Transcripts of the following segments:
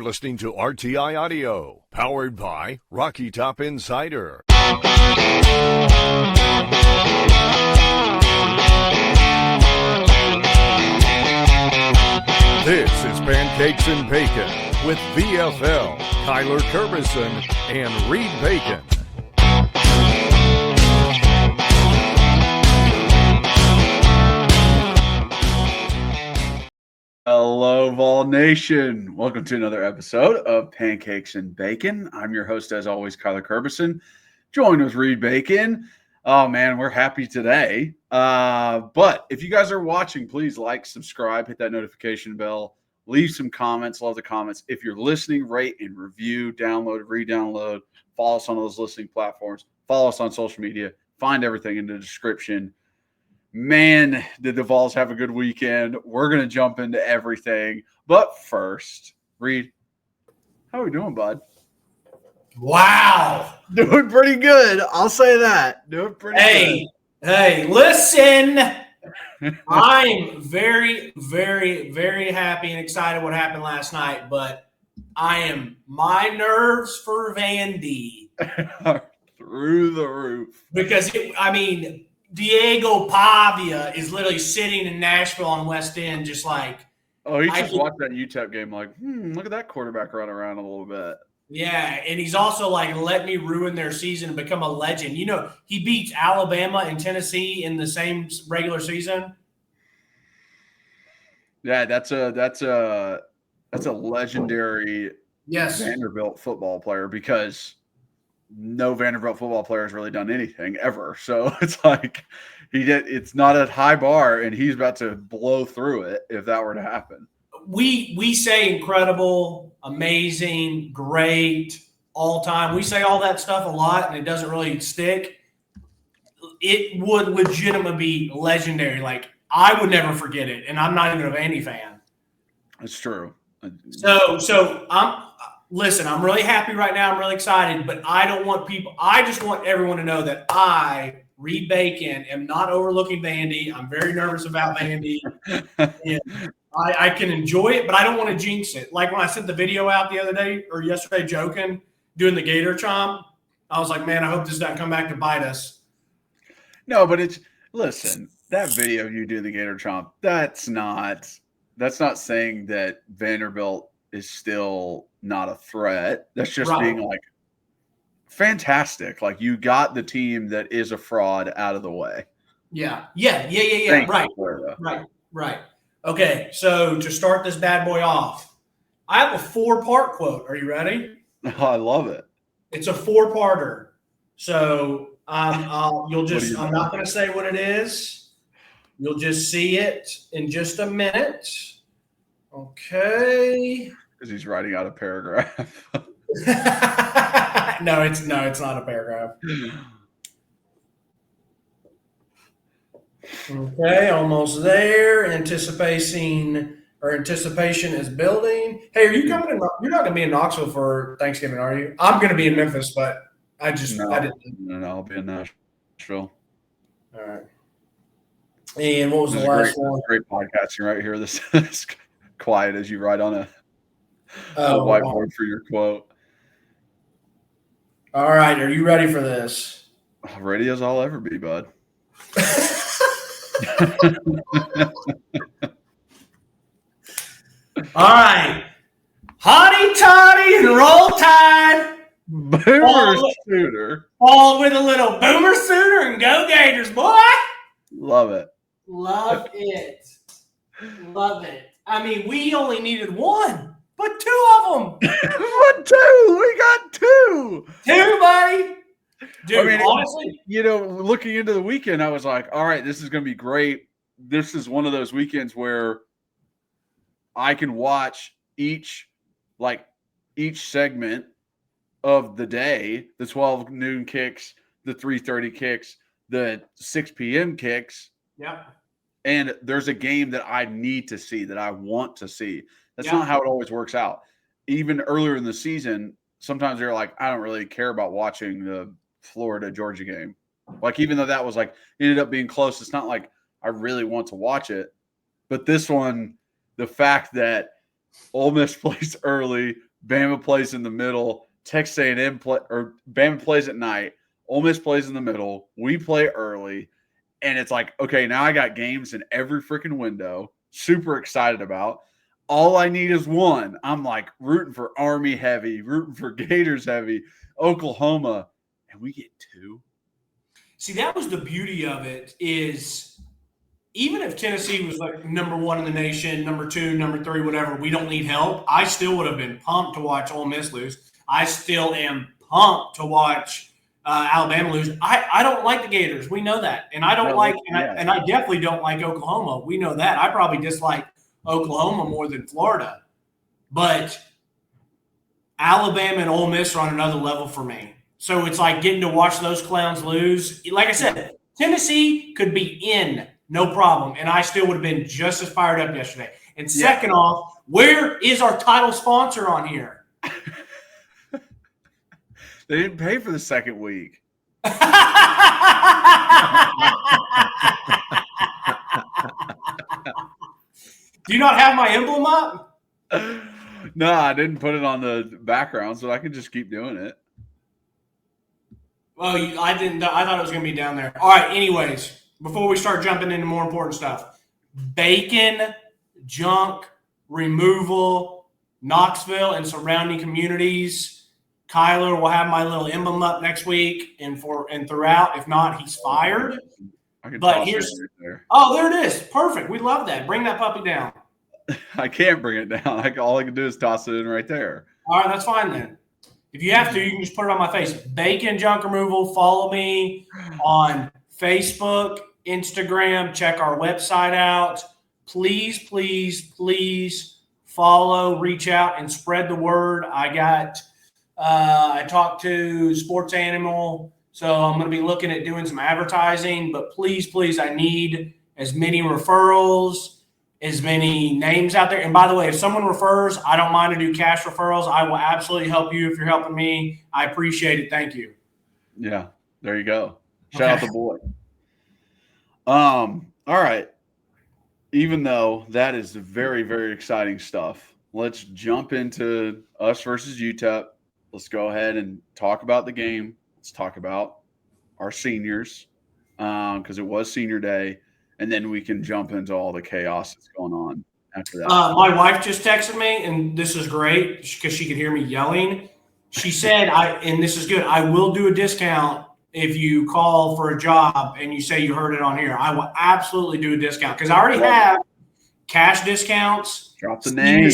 listening to RTI Audio, powered by Rocky Top Insider. This is Pancakes and Bacon with VFL, Kyler Kerbison, and Reed Bacon. Hello, Vol Nation. Welcome to another episode of Pancakes and Bacon. I'm your host, as always, Kyler Kerbison, joined with Reed Bacon. Oh, man, we're happy today. But if you guys are watching, please like, subscribe, hit that notification bell, leave some comments. Love the comments. If you're listening, rate and review, download, re-download, follow us on those listening platforms, follow us on social media, find everything in the description. Man, did the Vols have a good weekend. We're going to jump into everything. But first, Reed, how are we doing, bud? Wow. Doing pretty good. I'll say that. Doing pretty good. Hey, listen. I'm very, very, very happy and excited what happened last night, but my nerves for Vandy through the roof. Because, Diego Pavia is literally sitting in Nashville on West End just like. Oh, he just watched that UTEP game like, look at that quarterback run around a little bit. Yeah, and he's also like, let me ruin their season and become a legend. You know, he beats Alabama and Tennessee in the same regular season. Yeah, that's a legendary Vanderbilt football player because no Vanderbilt football player has really done anything ever. So it's like it's not a high bar, and he's about to blow through it if that were to happen. We say incredible, amazing, great, all time. We say all that stuff a lot, and it doesn't really stick. It would legitimately be legendary. Like, I would never forget it, and I'm not even a Vandy fan. That's true. So I'm really happy right now. I'm really excited, but I just want everyone to know that I, Reed Bacon, am not overlooking Vandy. I'm very nervous about Vandy. And I can enjoy it, but I don't want to jinx it. Like when I sent the video out the other day or yesterday joking, doing the Gator Chomp, I was like, man, I hope this doesn't come back to bite us. No, but listen, that video of you doing the Gator Chomp, that's not saying that Vanderbilt is still not a threat. That's just being like fantastic. Like, you got the team that is a fraud out of the way. Yeah. Right. Okay, so to start this bad boy off, I have a 4-part quote. Are you ready? Oh, I love it. It's a 4-parter. So I'm not going to say what it is. You'll just see it in just a minute. Okay. Because he's writing out a paragraph. No, it's not a paragraph. Okay, almost there. Anticipation is building. Hey, are you coming in? You're not going to be in Knoxville for Thanksgiving, are you? I'm going to be in Memphis, but I didn't. No, I'll be in Nashville. All right. And what was the last one? Great podcasting right here. This is quiet as you write on a whiteboard for your quote. All right, are you ready for this? Ready as I'll ever be, bud. All right. Hotty toddy and roll tide. Boomer Sooner. All with a little Boomer Sooner and go Gators, boy. Love it. Love it. Love it. I mean, we only needed one, but 2 of them. What 2? We got 2. 2, buddy. Dude, honestly, looking into the weekend, I was like, all right, this is going to be great. This is one of those weekends where I can watch each segment of the day, the 12 noon kicks, the 3:30 kicks, the 6 p.m. kicks. Yep. And there's a game that I need to see, that I want to see. That's not how it always works out. Even earlier in the season, sometimes they're like, I don't really care about watching the Florida-Georgia game. Like, even though that was ended up being close, it's not like I really want to watch it. But this one, the fact that Ole Miss plays early, Bama plays in the middle. Texas A&M or Bama plays at night. Ole Miss plays in the middle. We play early. And it's like, okay, now I got games in every freaking window. Super excited about. All I need is one. I'm like rooting for Army heavy, rooting for Gators heavy, Oklahoma, and we get 2. See, that was the beauty of it is even if Tennessee was like number 1 in the nation, number 2, number 3, whatever, we don't need help, I still would have been pumped to watch Ole Miss lose. I still am pumped to watch Alabama lose. I don't like the Gators. We know that. And I don't and I definitely don't like Oklahoma. We know that. I probably dislike Oklahoma more than Florida. But Alabama and Ole Miss are on another level for me. So it's like getting to watch those clowns lose. Like I said, Tennessee could be in, no problem. And I still would have been just as fired up yesterday. And second off, where is our title sponsor on here? They didn't pay for the second week. Do you not have my emblem up? No, I didn't put it on the background, so I can just keep doing it. Well, I didn't. I thought it was going to be down there. All right. Anyways, before we start jumping into more important stuff, bacon, junk, removal, Knoxville and surrounding communities. Kyler will have my little emblem up next week and throughout. If not, he's fired. But here's there it is. Perfect. We love that. Bring that puppy down. I can't bring it down. All I can do is toss it in right there. All right, that's fine then. If you have to, you can just put it on my face. Bacon junk removal. Follow me on Facebook, Instagram. Check our website out. Please, please, please follow, reach out, and spread the word. I talked to Sports Animal, so I'm going to be looking at doing some advertising. But please, please, I need as many referrals, as many names out there. And by the way, if someone refers, I don't mind to do cash referrals. I will absolutely help you if you're helping me. I appreciate it. Thank you. Yeah, there you go. Shout out the boy. All right. Even though that is very, very exciting stuff, let's jump into us versus UTEP. Let's go ahead and talk about the game. Let's talk about our seniors because it was senior day. And then we can jump into all the chaos that's going on after that. My wife just texted me, and this is great because she could hear me yelling. She said, and this is good, I will do a discount if you call for a job and you say you heard it on here. I will absolutely do a discount because I already have cash discounts. Drop the name.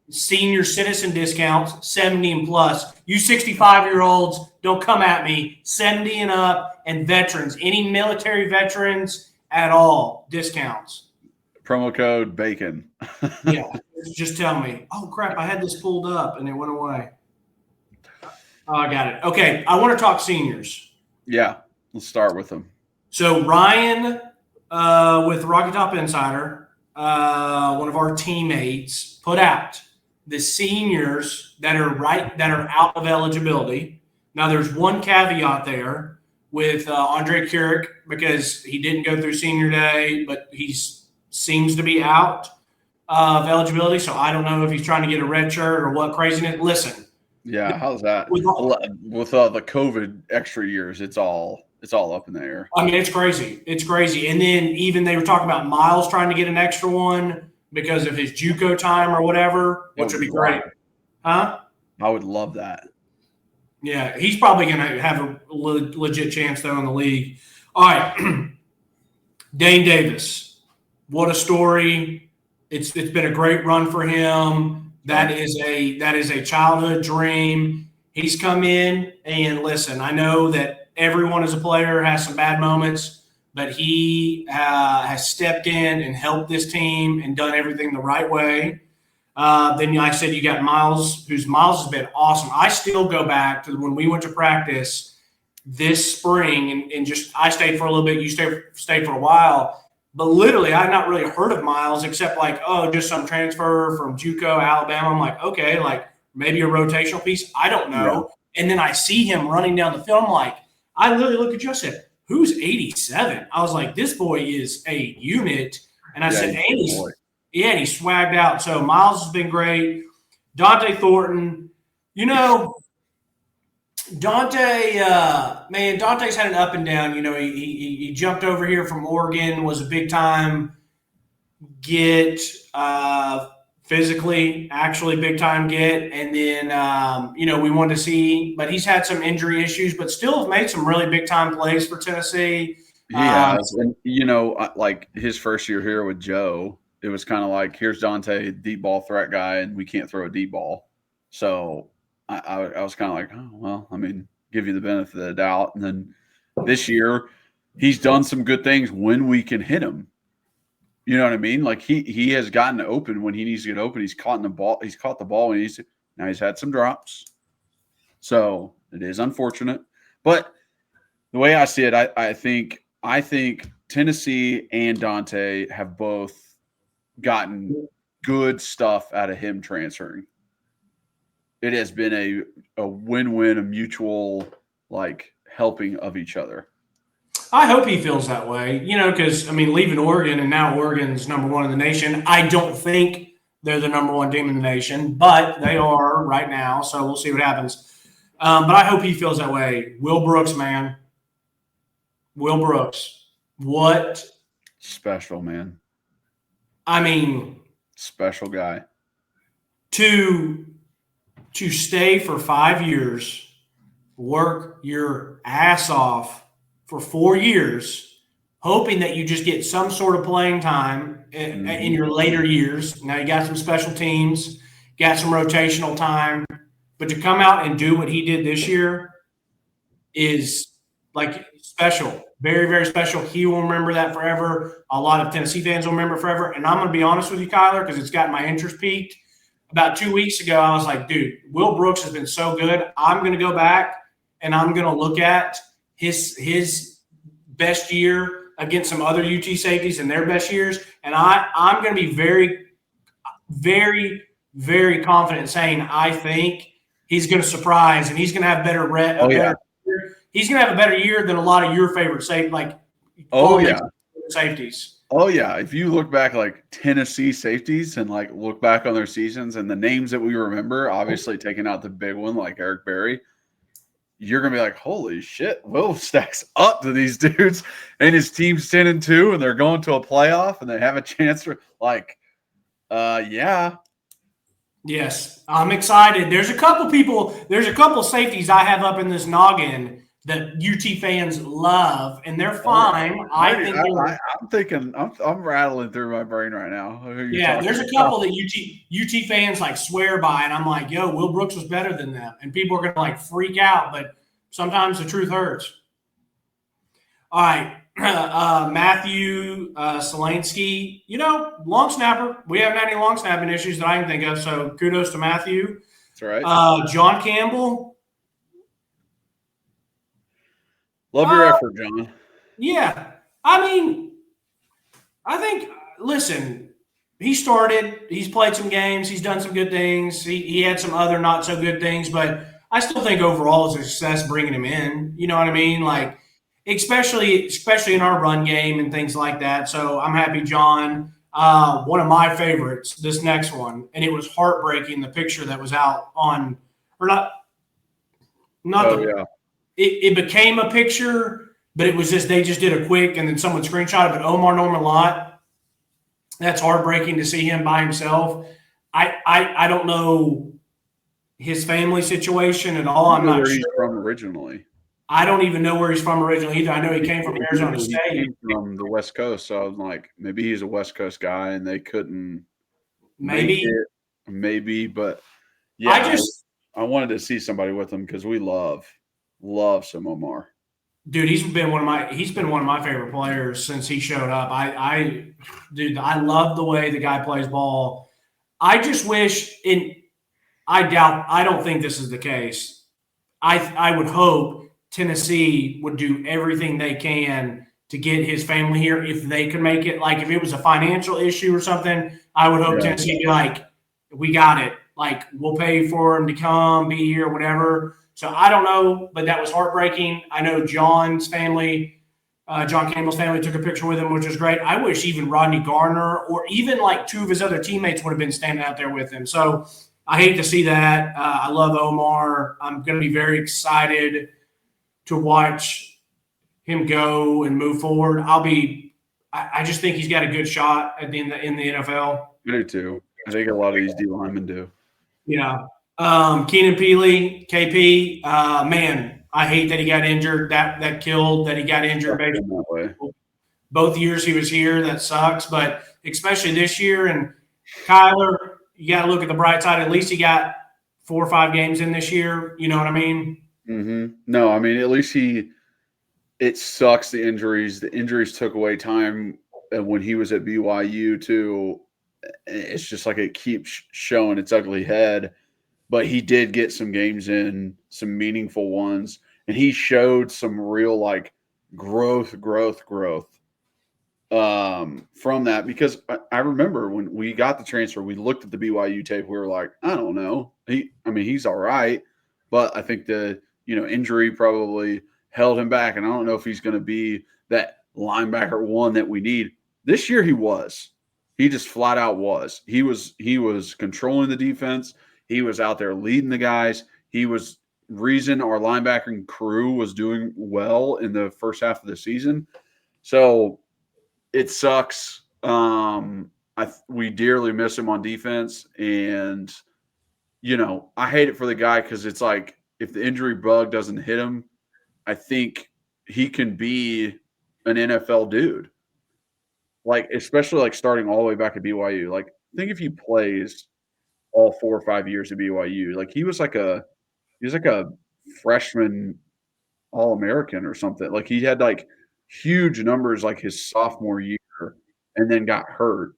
Senior citizen discounts, 70 and plus. You 65-year-olds, don't come at me. 70 and up, and veterans. Any military veterans at all, discounts. Promo code BACON. Yeah, just tell me. Oh, crap, I had this pulled up, and it went away. Oh, I got it. Okay, I want to talk seniors. Yeah, let's start with them. So Ryan with Rocky Top Insider, one of our teammates, put out the seniors that are out of eligibility. Now, there's one caveat there with Andre Keurig because he didn't go through senior day, but he seems to be out of eligibility. So I don't know if he's trying to get a red shirt or what craziness. Listen. Yeah, how's that? With the COVID extra years, it's all up in the air. I mean, it's crazy. It's crazy. And then even they were talking about Miles trying to get an extra one because of his JUCO time or whatever, which would be great. Huh? I would love that. Yeah, he's probably going to have a legit chance, though, in the league. All right. Dane Davis. What a story. It's been a great run for him. That is a childhood dream. He's come in, and listen, I know that everyone as a player has some bad moments, but he has stepped in and helped this team and done everything the right way. Then I said you got Miles has been awesome. I still go back to when we went to practice this spring and just I stayed for a little bit. You stayed for a while. But literally, I had not really heard of Miles except like, oh, just some transfer from JUCO, Alabama. I'm like, okay, like maybe a rotational piece. I don't know. Yeah. And then I see him running down the field. I'm like, I literally look at you. I said, who's 87? I was like, this boy is a unit. And I said, and he swagged out. So Miles has been great. Dante Thornton, Dante, man, Dante's had an up and down. He jumped over here from Oregon, was a big time get, physically, actually big time get. And then, we wanted to see, but he's had some injury issues, but still have made some really big time plays for Tennessee. He has. And, like his first year here with Joe, it was kind of like, here's Dante, deep ball threat guy, and we can't throw a deep ball. So I was kind of like, oh, well, I mean, give you the benefit of the doubt. And then this year, he's done some good things when we can hit him. You know what I mean? Like he has gotten open when he needs to get open. He's caught the ball. He's caught the ball when now he's had some drops. So it is unfortunate. But the way I see it, I think Tennessee and Dante have both gotten good stuff out of him transferring. It has been a win-win, a mutual helping of each other. I hope he feels that way, because, leaving Oregon and now Oregon's number one in the nation. I don't think they're the number one team in the nation, but they are right now. So we'll see what happens. But I hope he feels that way. Will Brooks, man. Will Brooks. What? Special, man. Special guy. To stay for 5 years, work your ass off for 4 years, hoping that you just get some sort of playing time in your later years. Now you got some special teams, got some rotational time, but to come out and do what he did this year is special, very, very special. He will remember that forever. A lot of Tennessee fans will remember forever. And I'm going to be honest with you, Kyler, because it's got my interest peaked. About 2 weeks ago, I was like, dude, Will Brooks has been so good. I'm going to go back and I'm going to look at his best year against some other UT safeties in their best years. And I'm going to be very, very, very confident saying I think he's going to surprise and he's going to have he's going to have a better year than a lot of your favorite safeties. Oh, yeah. If you look back Tennessee safeties and look back on their seasons and the names that we remember, obviously taking out the big one like Eric Berry, you're going to be like, holy shit, Will stacks up to these dudes and his team's 10-2 and they're going to a playoff and they have a chance for yeah. Yes, I'm excited. There's a couple safeties I have up in this noggin that UT fans love, and they're fine. I'm rattling through my brain right now. Yeah, there's a couple that UT fans swear by, and I'm like, yo, Will Brooks was better than them, and people are gonna freak out, but sometimes the truth hurts. All right, Matthew Selansky, long snapper. We haven't had any long snapping issues that I can think of, so kudos to Matthew. That's right. John Campbell. Love your effort, John. Yeah. I think, listen, he started, he's played some games, he's done some good things. He had some other not so good things, but I still think overall it's a success bringing him in. You know what I mean? Especially in our run game and things like that. So I'm happy, John. One of my favorites, this next one, and it was heartbreaking, the picture that was out on, or not. Yeah. It became a picture, but it was just they just did a quick and then someone screenshot it. But Omar Norman Lott, that's heartbreaking to see him by himself. I don't know his family situation at all. I'm not sure. He's from originally. I don't even know where he's from originally either. I know he came from Arizona State. He came from the West Coast, so I was like, maybe he's a West Coast guy and they couldn't. Maybe, but yeah, I wanted to see somebody with him because we love some Omar. Dude, he's been one of my favorite players since he showed up. I love the way the guy plays ball. I just wish I don't think this is the case. I would hope Tennessee would do everything they can to get his family here if they could make it. If it was a financial issue or something, I would hope Tennessee would be we got it. We'll pay for him to come, be here, whatever. So I don't know, but that was heartbreaking. I know John's family, John Campbell's family took a picture with him, which was great. I wish even Rodney Garner or even two of his other teammates would have been standing out there with him. So I hate to see that. I love Omar. I'm going to be very excited to watch him go and move forward. I just think he's got a good shot in the NFL. I do too. I think a lot of these D linemen do. Yeah. Keenan Peely, KP, man, I hate that he got injured. That killed that he got injured That way. both years he was here. That sucks, but especially this year. And Kyler, you got to look at the bright side. At least he got 4 or 5 games in this year. You know what I mean? Mm-hmm. No, I mean, at least it sucks the injuries. The injuries took away time when he was at BYU too. It's just like it keeps showing its ugly head. But he did get some games in, some meaningful ones, and he showed some real like growth from that. Because I remember when we got the transfer, we looked at the BYU tape. We were like, I don't know. He's all right, but I think the injury probably held him back, and I don't know if he's going to be that linebacker one that we need. This year he was. He just flat out was. He was controlling the defense. He was out there leading the guys. He was reason our linebacking crew was doing well in the first half of the season. So it sucks. We dearly miss him on defense, and I hate it for the guy because it's like if the injury bug doesn't hit him, I think he can be an NFL dude. Like especially like starting all the way back at BYU. Like think if he plays all 4 or 5 years at BYU. Like he was like a freshman All-American or something. Like he had like huge numbers like his sophomore year and then got hurt.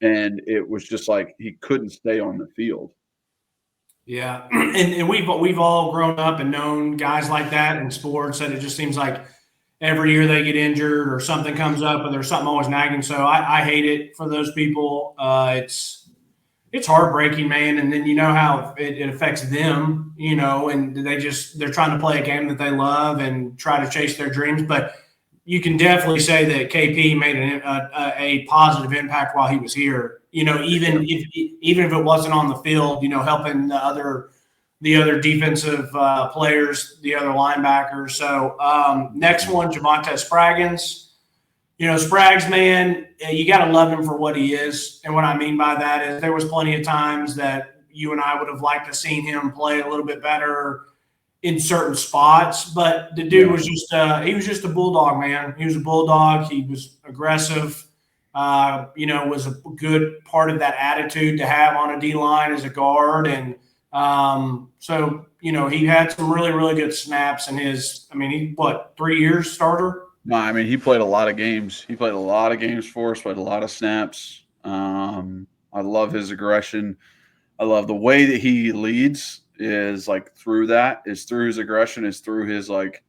And it was just like he couldn't stay on the field. Yeah. And we've all grown up and known guys like that in sports that it just seems like every year they get injured or something comes up and there's something always nagging. So I hate it for those people. It's heartbreaking, man. And then you know how it affects them, and they're trying to play a game that they love and try to chase their dreams. But you can definitely say that KP made a positive impact while he was here. Even if it wasn't on the field, helping the other defensive players, the other linebackers. So next one, Javonte Spraggins. Sprags, man, you got to love him for what he is. And what I mean by that is there was plenty of times that you and I would have liked to seen him play a little bit better in certain spots. But the dude was just he was just a bulldog, man. He was a bulldog. He was aggressive. Was a good part of that attitude to have on a D-line as a guard. And so he had some really, really good snaps in his – 3 years starter? No, he played a lot of games. He played a lot of games for us, played a lot of snaps. I love his aggression. I love the way that he leads is like through his aggression, is through his like,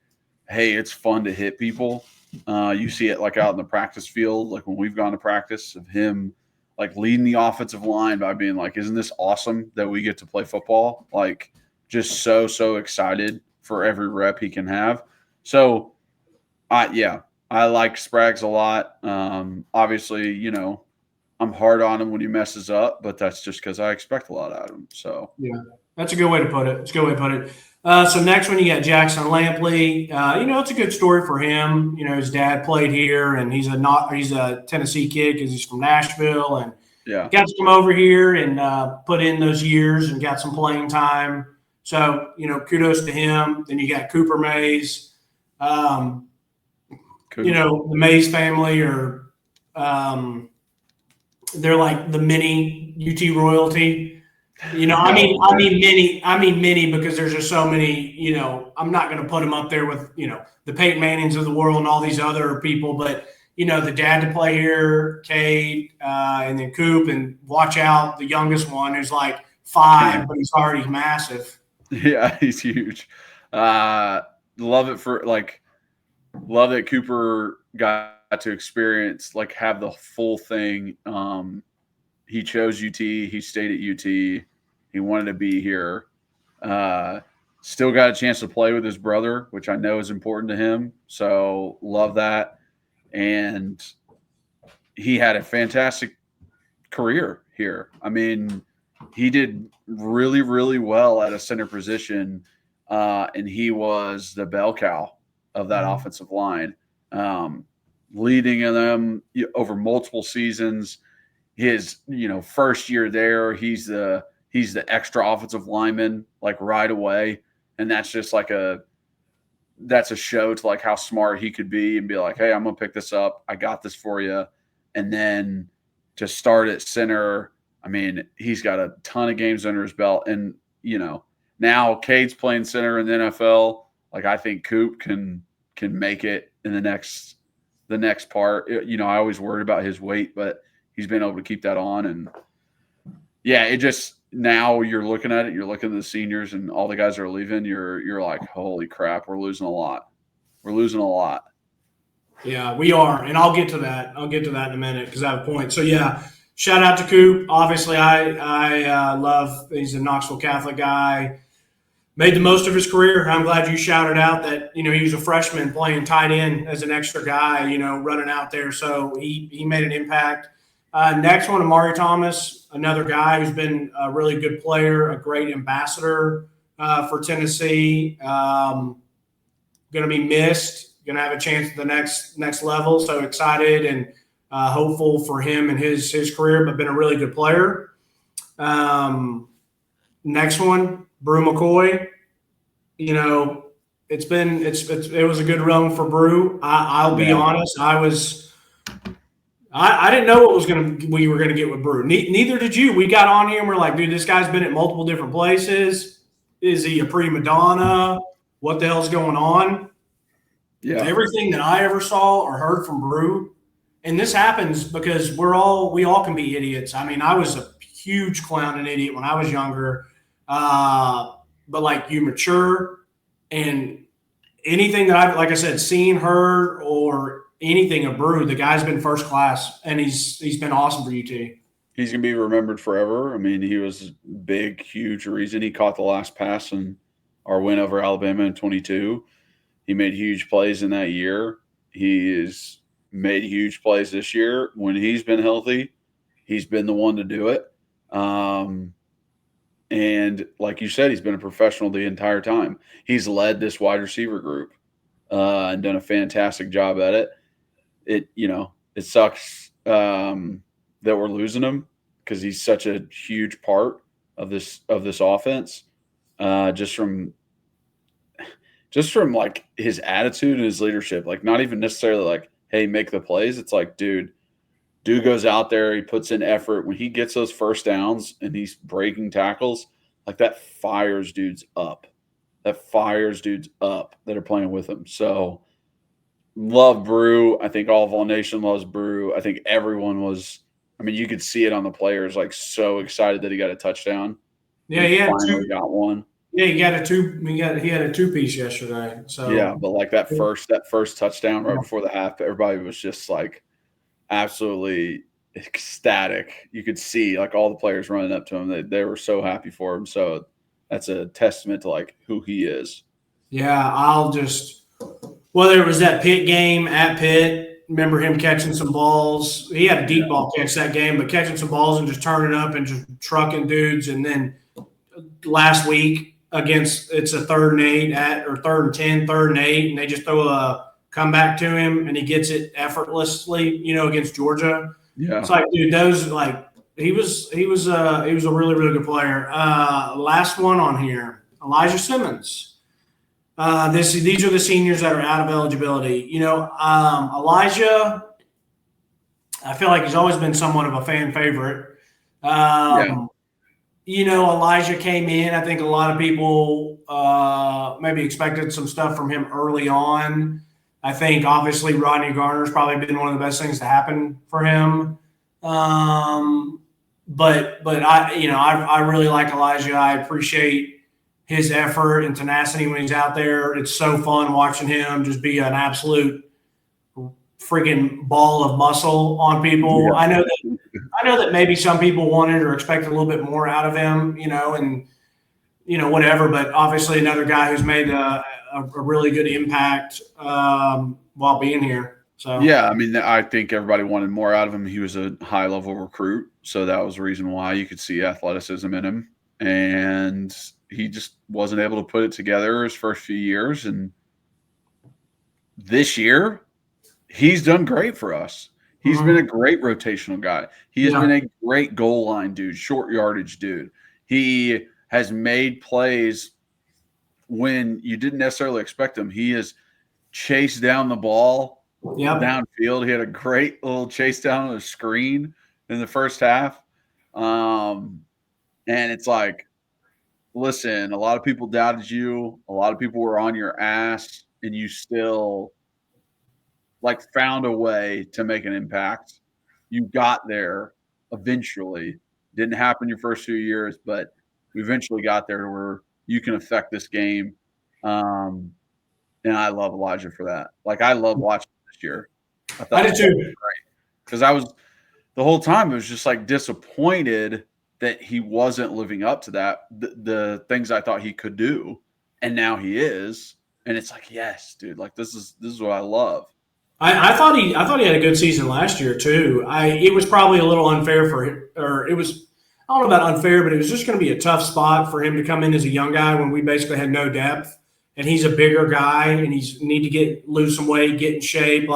hey, it's fun to hit people. You see it like out in the practice field, like when we've gone to practice of him like leading the offensive line by being like, isn't this awesome that we get to play football? Like just so excited for every rep he can have. So I like Sprags a lot. Obviously, I'm hard on him when he messes up, but that's just because I expect a lot out of him. So yeah, that's a good way to put it. So next one, you got Jackson Lampley. It's a good story for him. His dad played here, and he's a Tennessee kid because he's from Nashville, and got to come over here and put in those years and got some playing time. So kudos to him. Then you got Cooper Mays. The Mays family are they're like the mini UT royalty. I mean many because there's just so many, I'm not going to put them up there with, the Peyton Mannings of the world and all these other people, but the dad to play here, Cade, and then Coop, and watch out the youngest one who's like 5, but he's already massive. Yeah, he's huge. Love that Cooper got to experience, like have the full thing. He chose UT. He stayed at UT. He wanted to be here. Still got a chance to play with his brother, which I know is important to him. So love that. And he had a fantastic career here. he did really, really well at a center position, and he was the bell cow of that offensive line, leading them over multiple seasons. His first year there, he's the extra offensive lineman like right away, and that's just like that's a show to like how smart he could be and be like, hey, I'm gonna pick this up, I got this for you. And then to start at center, I mean, he's got a ton of games under his belt, and now Cade's playing center in the NFL. Like, I think Coop can make it in the next part. I always worried about his weight, but he's been able to keep that on. And yeah, it just, now you're looking at it, you're looking at the seniors and all the guys that are leaving, you're like, holy crap, we're losing a lot. Yeah, we are, and I'll get to that. In a minute because I have a point. So yeah, shout out to Coop. Obviously, I love. He's a Knoxville Catholic guy. Made the most of his career. I'm glad you shouted out that he was a freshman playing tight end as an extra guy. Running out there. So he made an impact. Next one, Amari Thomas, another guy who's been a really good player, a great ambassador for Tennessee. Going to be missed. Going to have a chance at the next level. So excited and hopeful for him and his career, but been a really good player. Next one, Brew McCoy. It was a good run for Brew. I'll be honest. I didn't know we were gonna get with Brew. Neither did you. We got on here and we're like, dude, this guy's been at multiple different places. Is he a prima donna? What the hell's going on? Yeah. Everything that I ever saw or heard from Brew, and this happens because we all can be idiots. I mean, I was a huge clown and idiot when I was younger, but like you mature, and anything that I've, like I said, seen, heard, or anything of Brew, the guy's been first class, and he's been awesome for UT. He's gonna be remembered forever. I mean, he was a big, huge reason he caught the last pass in our win over Alabama in 22. He made huge plays in that year. He has made huge plays this year. When he's been healthy, he's been the one to do it. And like you said, he's been a professional the entire time. He's led this wide receiver group and done a fantastic job at it. It sucks that we're losing him because he's such a huge part of this offense. Just from like his attitude and his leadership, like not even necessarily like, hey, make the plays. It's like, dude goes out there, he puts in effort. When he gets those first downs and he's breaking tackles, like that fires dudes up. That are playing with him. So love Brew. I think all of All Nation loves Brew. I think everyone was, I mean, you could see it on the players, like so excited that he got a touchdown. Yeah, he finally got one. Yeah, he had a two-piece yesterday. So yeah, but like that first touchdown right before the half, everybody was just like absolutely ecstatic. You could see like all the players running up to him. They were so happy for him. So that's a testament to like who he is. Yeah, whether it was that Pitt game at Pitt, remember him catching some balls. He had a deep ball catch that game, but catching some balls and just turning up and just trucking dudes. And then last week against, it's a 3rd and 8 or 3rd and 10, 3rd and 8, and they just throw a comeback to him and he gets it effortlessly, against Georgia. Yeah. It's like, dude, those like he was a really, really good player. Last one on here, Elijah Simmons. These are the seniors that are out of eligibility. Elijah, I feel like he's always been somewhat of a fan favorite. Elijah came in. I think a lot of people maybe expected some stuff from him early on. I think obviously Rodney Garner's probably been one of the best things to happen for him. But I really like Elijah. I appreciate his effort and tenacity when he's out there. It's so fun watching him just be an absolute freaking ball of muscle on people. Yeah. I know that maybe some people wanted or expected a little bit more out of him, and whatever. But obviously, another guy who's made a really good impact while being here. So yeah, I mean, I think everybody wanted more out of him. He was a high level recruit, So that was the reason why you could see athleticism in him. And he just wasn't able to put it together his first few years. And this year, he's done great for us. He's been a great rotational guy. He has been a great goal line dude, short yardage dude. He has made plays when you didn't necessarily expect him. He has chased down the ball downfield. He had a great little chase down on the screen in the first half. And it's like, listen, a lot of people doubted you. A lot of people were on your ass, and you still found a way to make an impact. You got there eventually. Didn't happen your first few years, but we eventually got there to where you can affect this game. And I love Elijah for that. I love watching this year. I did too. Great. Because I was the whole time, I was just disappointed that he wasn't living up to that, the things I thought he could do. And now he is. And it's yes, dude, this is what I love. I thought he had a good season last year too. It was probably a little unfair for him, or it was, I don't know about unfair, but it was just going to be a tough spot for him to come in as a young guy when we basically had no depth. And he's a bigger guy, and he's need to lose some weight, get in shape.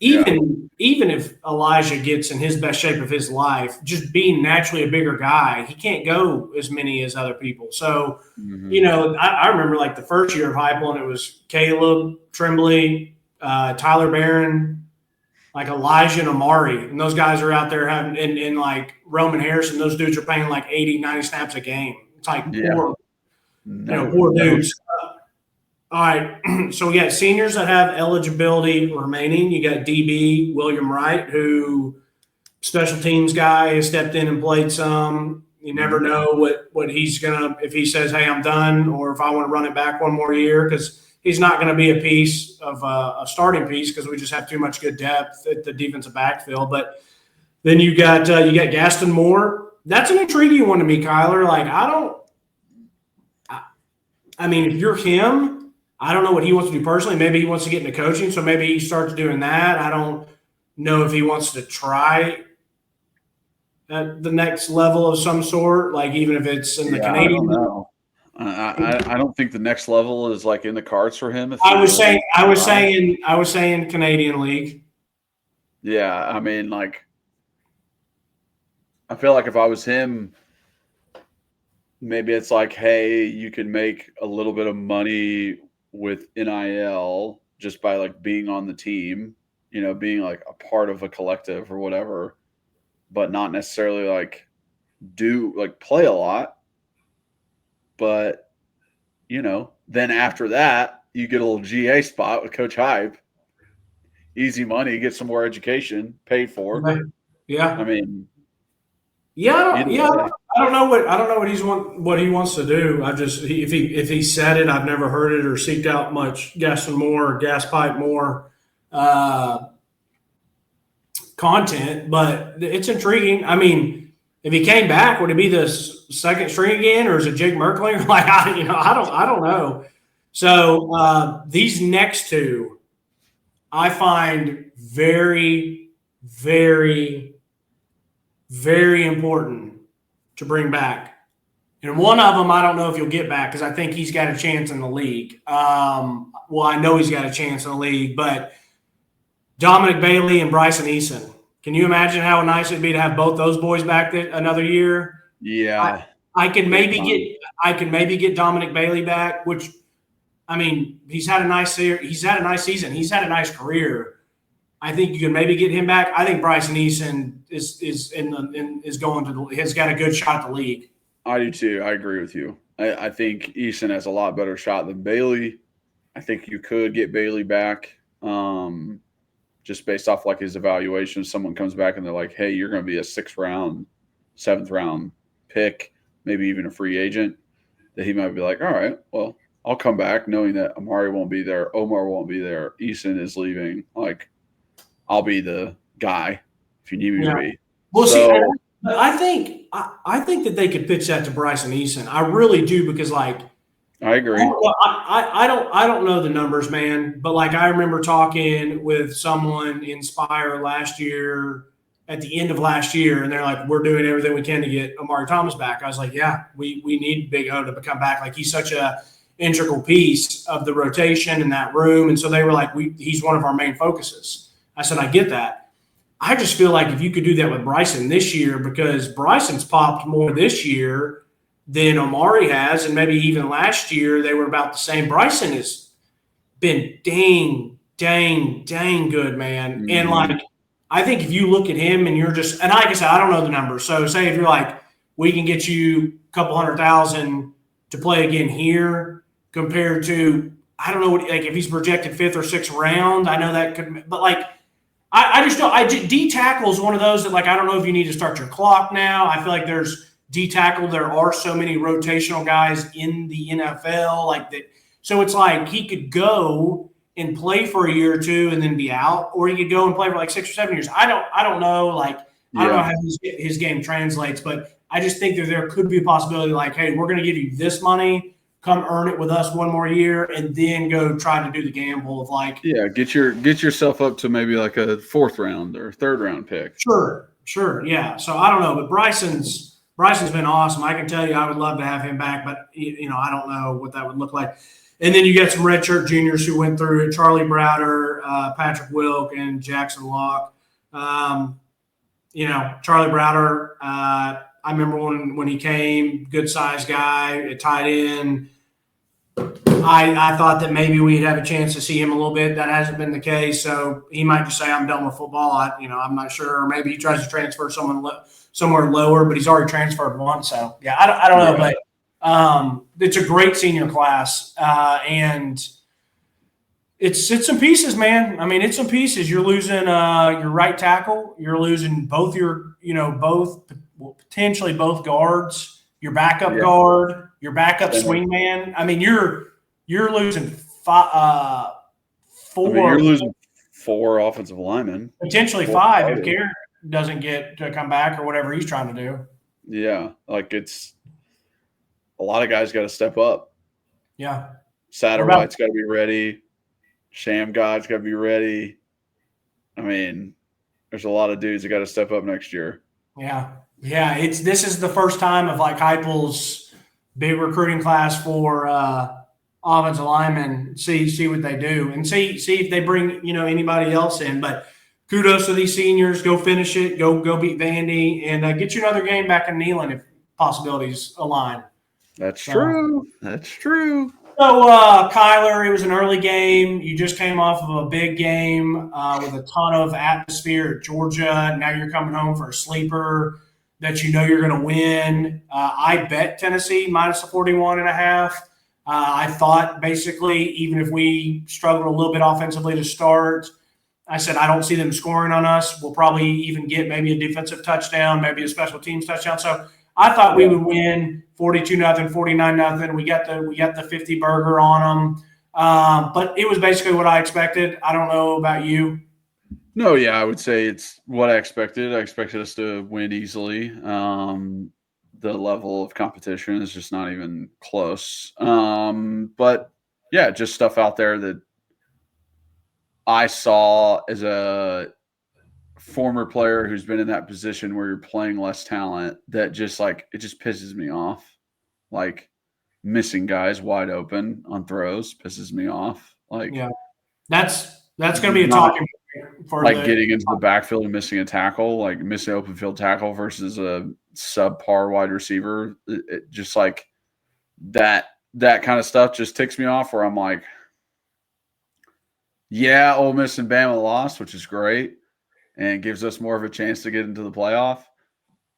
Even if Elijah gets in his best shape of his life, just being naturally a bigger guy, he can't go as many as other people. So, I remember the first year of Heupel, and it was Caleb Tremblay, Tyler Barron, Elijah and Amari, and those guys are out there having, and Roman Harrison, those dudes are playing 80, 90 snaps a game. It's poor dudes. All right, so we got seniors that have eligibility remaining. You got DB William Wright, who special teams guy has stepped in and played some. You never know what he's gonna, if he says, "Hey, I'm done," or if I want to run it back one more year, because he's not going to be a piece of a starting piece because we just have too much good depth at the defensive backfield. But then you got Gaston Moore. That's an intriguing one to me, Kyler. I mean, if you're him, I don't know what he wants to do personally. Maybe he wants to get into coaching, so maybe he starts doing that. I don't know if he wants to try at the next level of some sort, even if it's in the Canadian. I don't know. I don't think the next level is in the cards for him. I was saying Canadian League. Yeah, I mean, I feel if I was him, maybe it's hey, you can make a little bit of money with NIL just by being on the team, being a part of a collective or whatever, but not necessarily play a lot. But, then after that, you get a little GA spot with Coach Hype. Easy money, get some more education paid for. Right. Yeah. I mean, I don't know what he wants to do. If he said it, I've never heard it or seeked out much Gaston Moore or Gas Pipe Moore content, but it's intriguing. I mean, if he came back, would it be the second string again, or is it Jake Merklinger? I don't know. So these next two, I find very, very, very important to bring back. And one of them, I don't know if you'll get back because I think he's got a chance in the league. I know he's got a chance in the league, but Dominic Bailey and Bryson Eason. Can you imagine how nice it'd be to have both those boys back another year? Yeah. I can maybe get Dominic Bailey back, which, I mean, he's had a nice season. He's had a nice career. I think you can maybe get him back. I think Bryson Eason has got a good shot at the league. I do too. I agree with you. I think Eason has a lot better shot than Bailey. I think you could get Bailey back. Just based off his evaluation. Someone comes back and they're like, hey, you're going to be a 6th round, 7th round pick, maybe even a free agent, that he might be like, all right, well, I'll come back knowing that Amari won't be there. Omar won't be there. Eason is leaving. I'll be the guy if you need me to be. Well, see, I think that they could pitch that to Bryson Eason. I really do, because I agree. I don't know the numbers, man, but I remember talking with someone in Spire last year at the end of last year, and they're like, we're doing everything we can to get Omari Thomas back. I was like, yeah, we need Big O to come back. Like, he's such a integral piece of the rotation in that room. And so they were like, he's one of our main focuses. I said, I get that. I just feel like if you could do that with Bryson this year, because Bryson's popped more this year than Omari has, and maybe even last year they were about the same. Bryson has been dang good, man. Mm-hmm. And like, I think if you look at him and you're just, and like I said, I don't know the numbers. So say if you're like, we can get you a couple $100,000 to play again here compared to, I don't know what, like if he's projected 5th or 6th round, I know that could, but like, I just don't, D tackle is one of those that like, I don't know if you need to start your clock now. I feel like there's D tackle. There are so many rotational guys in the NFL like that. So it's like he could go and play for a year or two and then be out, or he could go and play for like 6 or 7 years. I don't know. Like, I don't know how his game translates, but I just think that there could be a possibility like, hey, we're going to give you this money, come earn it with us one more year, and then go try to do the gamble of like, get yourself up to maybe like a 4th round or 3rd round pick. Sure, yeah. So I don't know, but Bryson's been awesome. I can tell you, I would love to have him back, but I don't know what that would look like. And then you got some redshirt juniors who went through it: Charlie Browder, Patrick Wilk, and Jackson Locke. Charlie Browder, I remember when he came, good size guy, a tight end. I thought that maybe we'd have a chance to see him a little bit. That hasn't been the case, so he might just say, "I'm done with football." I'm not sure. Or maybe he tries to transfer somewhere lower, but he's already transferred once. So yeah, I don't know, but it's a great senior class, and it's some pieces, man. I mean, it's some pieces. You're losing your right tackle. You're losing both potentially both guards. Your backup guard. Your backup swingman. I mean, you're losing four. You're losing 4 offensive linemen, potentially 5 if Garrett doesn't get to come back or whatever he's trying to do. Yeah, like it's a lot of guys got to step up. Yeah, Satterwhite's got to be ready. Sham God's got to be ready. I mean, there's a lot of dudes that got to step up next year. Yeah. This is the first time of like Heupel's big recruiting class for offensive linemen. See what they do, and see if they bring anybody else in. But kudos to these seniors. Go finish it. Go beat Vandy and get you another game back in Neyland if possibilities align. That's true. That's true. So, Kyler, it was an early game. You just came off of a big game with a ton of atmosphere at Georgia. Now you're coming home for a sleeper that you're going to win. I bet Tennessee minus the 41.5. I thought basically even if we struggled a little bit offensively to start, I said I don't see them scoring on us. We'll probably even get maybe a defensive touchdown, maybe a special teams touchdown. So I thought we would win 42-0, 49-0. We got the 50 burger on them, but it was basically what I expected. I don't know about you. No, yeah, I would say it's what I expected. I expected us to win easily. The level of competition is just not even close. But yeah, just stuff out there that I saw as a former player who's been in that position where you're playing less talent that just like it just pisses me off. Like missing guys wide open on throws pisses me off. Like that's going to be a talking for like getting into the backfield and missing a tackle, like missing open field tackle versus a subpar wide receiver. It just like that kind of stuff just ticks me off where I'm like, yeah, Ole Miss and Bama lost, which is great and gives us more of a chance to get into the playoff.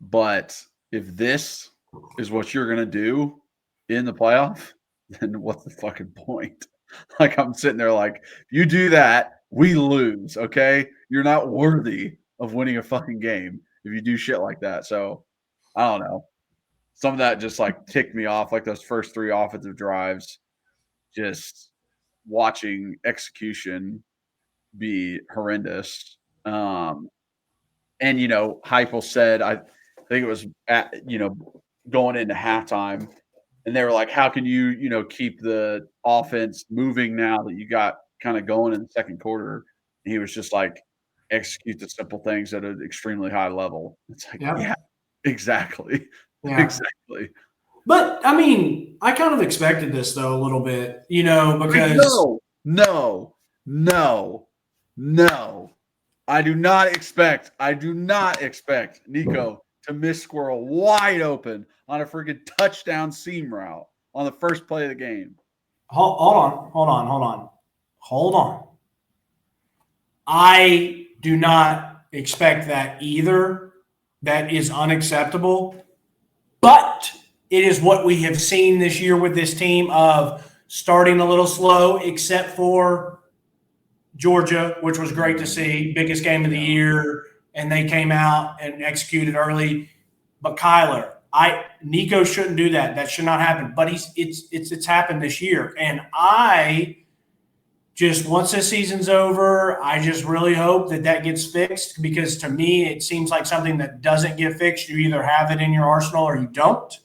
But if this is what you're going to do in the playoff, then what's the fucking point? Like I'm sitting there like, you do that, we lose, okay? You're not worthy of winning a fucking game if you do shit like that. So, I don't know. Some of that just like ticked me off, like those first 3 offensive drives, just watching execution be horrendous. And, Heupel said, I think it was going into halftime, and they were like, how can you, keep the offense moving now that you got kind of going in the second quarter? And he was just like, execute the simple things at an extremely high level. It's like, Yep. yeah, exactly. Yeah. Exactly. But I mean, I kind of expected this though a little bit, because No. I do not expect Nico to miss squirrel wide open on a freaking touchdown seam route on the first play of the game. hold on. I do not expect that either. That is unacceptable. But it is what we have seen this year with this team of starting a little slow, except for Georgia, which was great to see, biggest game of the year, and they came out and executed early. But Kyler, Nico shouldn't do that. That should not happen. But it's happened this year, and I just once this season's over, I just really hope that gets fixed, because to me it seems like something that doesn't get fixed. You either have it in your arsenal or you don't.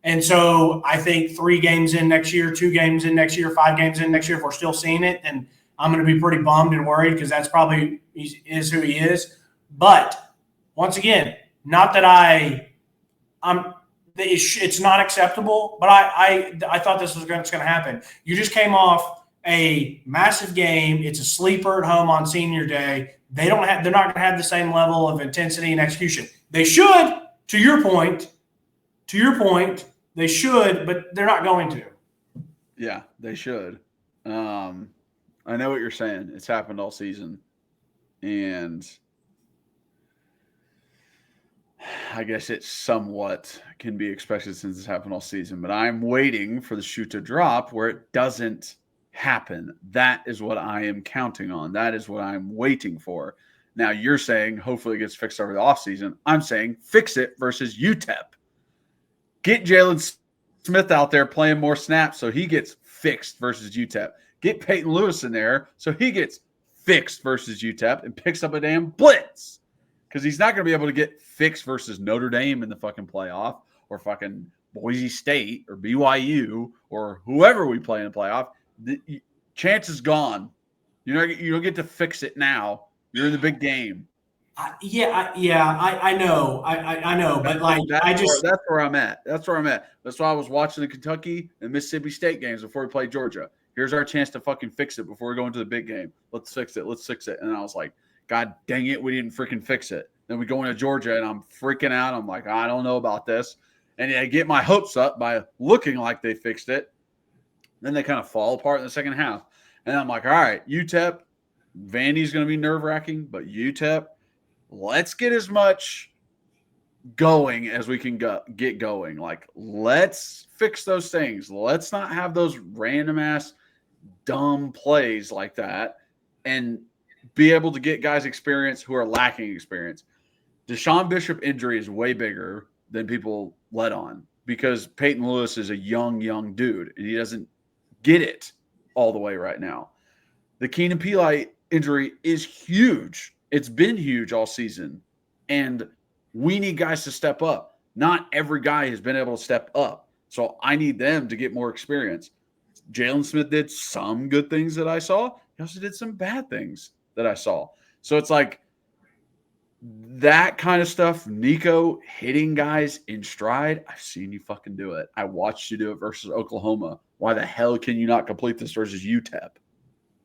And so I think 3 games in next year, 2 games in next year, 5 games in next year, if we're still seeing it, then I'm going to be pretty bummed and worried, because that's probably is who he is. But once again, not that it's not acceptable, but I thought this was going to happen. You just came off a massive game. It's a sleeper at home on senior day. They're not going to have the same level of intensity and execution. They should, to your point, they should, but they're not going to. Yeah, they should. I know what you're saying. It's happened all season. And I guess it somewhat can be expected since it's happened all season. But I'm waiting for the shoe to drop where it doesn't happen. That is what I am counting on. That is what I'm waiting for. Now, you're saying hopefully it gets fixed over the offseason. I'm saying fix it versus UTEP. Get Jalen Smith out there playing more snaps so he gets fixed versus UTEP. Get Peyton Lewis in there so he gets fixed versus UTEP and picks up a damn blitz. Because he's not going to be able to get fixed versus Notre Dame in the fucking playoff, or fucking Boise State or BYU or whoever we play in the playoff. The chance is gone. You don't get to fix it now. You're in the big game. I know. I know. But that's where I'm at. That's why I was watching the Kentucky and Mississippi State games before we played Georgia. Here's our chance to fucking fix it before we go into the big game. Let's fix it. And I was like, God dang it, we didn't freaking fix it. Then we go into Georgia, and I'm freaking out. I'm like, I don't know about this. And I get my hopes up by looking like they fixed it. Then they kind of fall apart in the second half. And I'm like, all right, UTEP, Vandy's going to be nerve-wracking, but UTEP, let's get as much going as we can get going. Like, let's fix those things. Let's not have those random-ass dumb plays like that, and be able to get guys experience who are lacking experience. Deshaun Bishop injury is way bigger than people let on, because Peyton Lewis is a young dude, and he doesn't get it all the way right now. The Keenan Pili injury is huge. It's been huge all season, and we need guys to step up. Not every guy has been able to step up, so I need them to get more experience. Jalen Smith did some good things that I saw. He also did some bad things that I saw. So it's like that kind of stuff. Nico hitting guys in stride. I've seen you fucking do it. I watched you do it versus Oklahoma. Why the hell can you not complete this versus UTEP?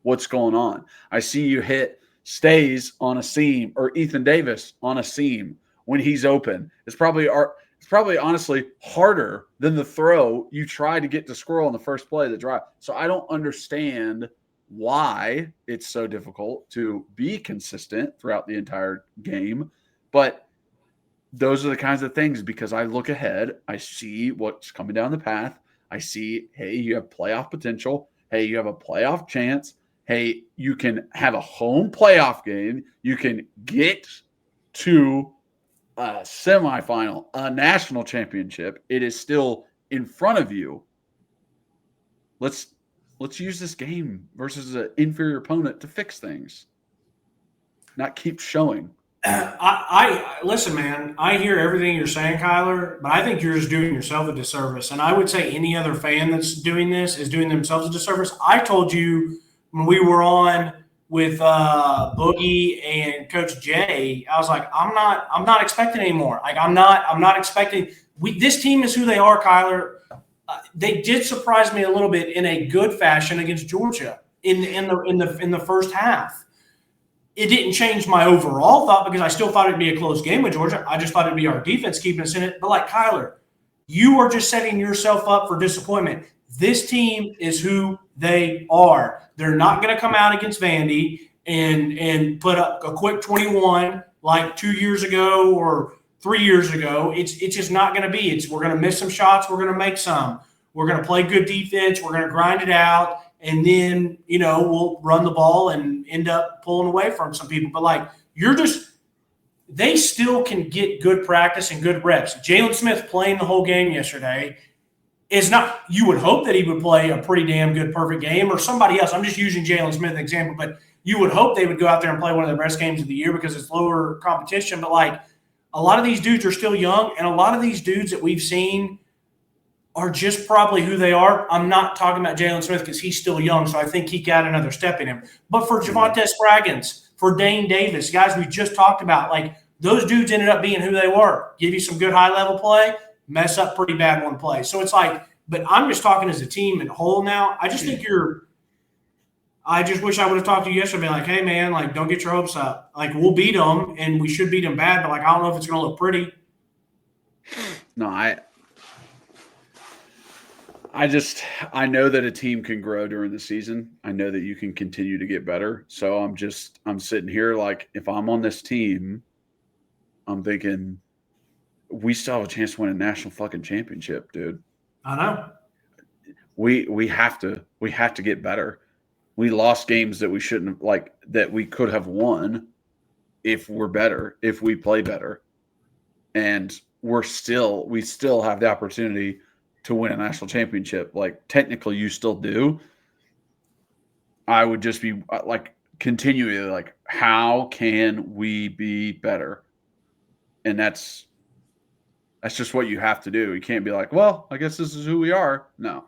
What's going on? I see you hit Stays on a seam, or Ethan Davis on a seam when he's open. It's probably honestly harder than the throw you tried to get to Squirrel in the first play of the drive. So I don't understand why it's so difficult to be consistent throughout the entire game. But those are the kinds of things, because I look ahead, I see what's coming down the path. I see, hey, you have playoff potential. Hey, you have a playoff chance. Hey, you can have a home playoff game. You can get to a semifinal, a national championship. It is still in front of you. Let's use this game versus an inferior opponent to fix things, not keep showing. I listen, man. I hear everything you're saying, Kyler, but I think you're just doing yourself a disservice. And I would say any other fan that's doing this is doing themselves a disservice. I told you when we were on with Boogie and Coach Jay, I was like, I'm not expecting anymore. Like I'm not expecting. This team is who they are, Kyler. They did surprise me a little bit in a good fashion against Georgia in the first half. It didn't change my overall thought because I still thought it'd be a close game with Georgia. I just thought it'd be our defense keeping us in it. But like Kyler, you are just setting yourself up for disappointment. This team is who they are. They're not going to come out against Vandy and put up a quick 21 like 2 years ago or 3 years ago. It's just not going to be. We're going to miss some shots. We're going to make some. We're going to play good defense. We're going to grind it out. And then, we'll run the ball and end up pulling away from some people. But, like, they still can get good practice and good reps. Jalen Smith playing the whole game yesterday is not – you would hope that he would play a pretty damn good perfect game or somebody else. I'm just using Jalen Smith as an example. But you would hope they would go out there and play one of the best games of the year because it's lower competition. But, like, a lot of these dudes are still young, and a lot of these dudes that we've seen – are just probably who they are. I'm not talking about Jalen Smith because he's still young, so I think he got another step in him. But for Javonte Spraggins, for Dane Davis, guys we just talked about, like those dudes ended up being who they were. Give you some good high-level play, mess up pretty bad one play. So it's like, but I'm just talking as a team in whole now. I just think I just wish I would have talked to you yesterday, like, hey, man, like don't get your hopes up. Like we'll beat them, and we should beat them bad, but like I don't know if it's going to look pretty. No, I know that a team can grow during the season. I know that you can continue to get better. So I'm sitting here like if I'm on this team, I'm thinking we still have a chance to win a national fucking championship, dude. I know. We have to get better. We lost games that we shouldn't have, that we could have won if we're better, if we play better. And we still have the opportunity to win a national championship. Like technically you still do. I would just be like continually like, how can we be better? And that's just what you have to do. You can't be like, well, I guess this is who we are. No.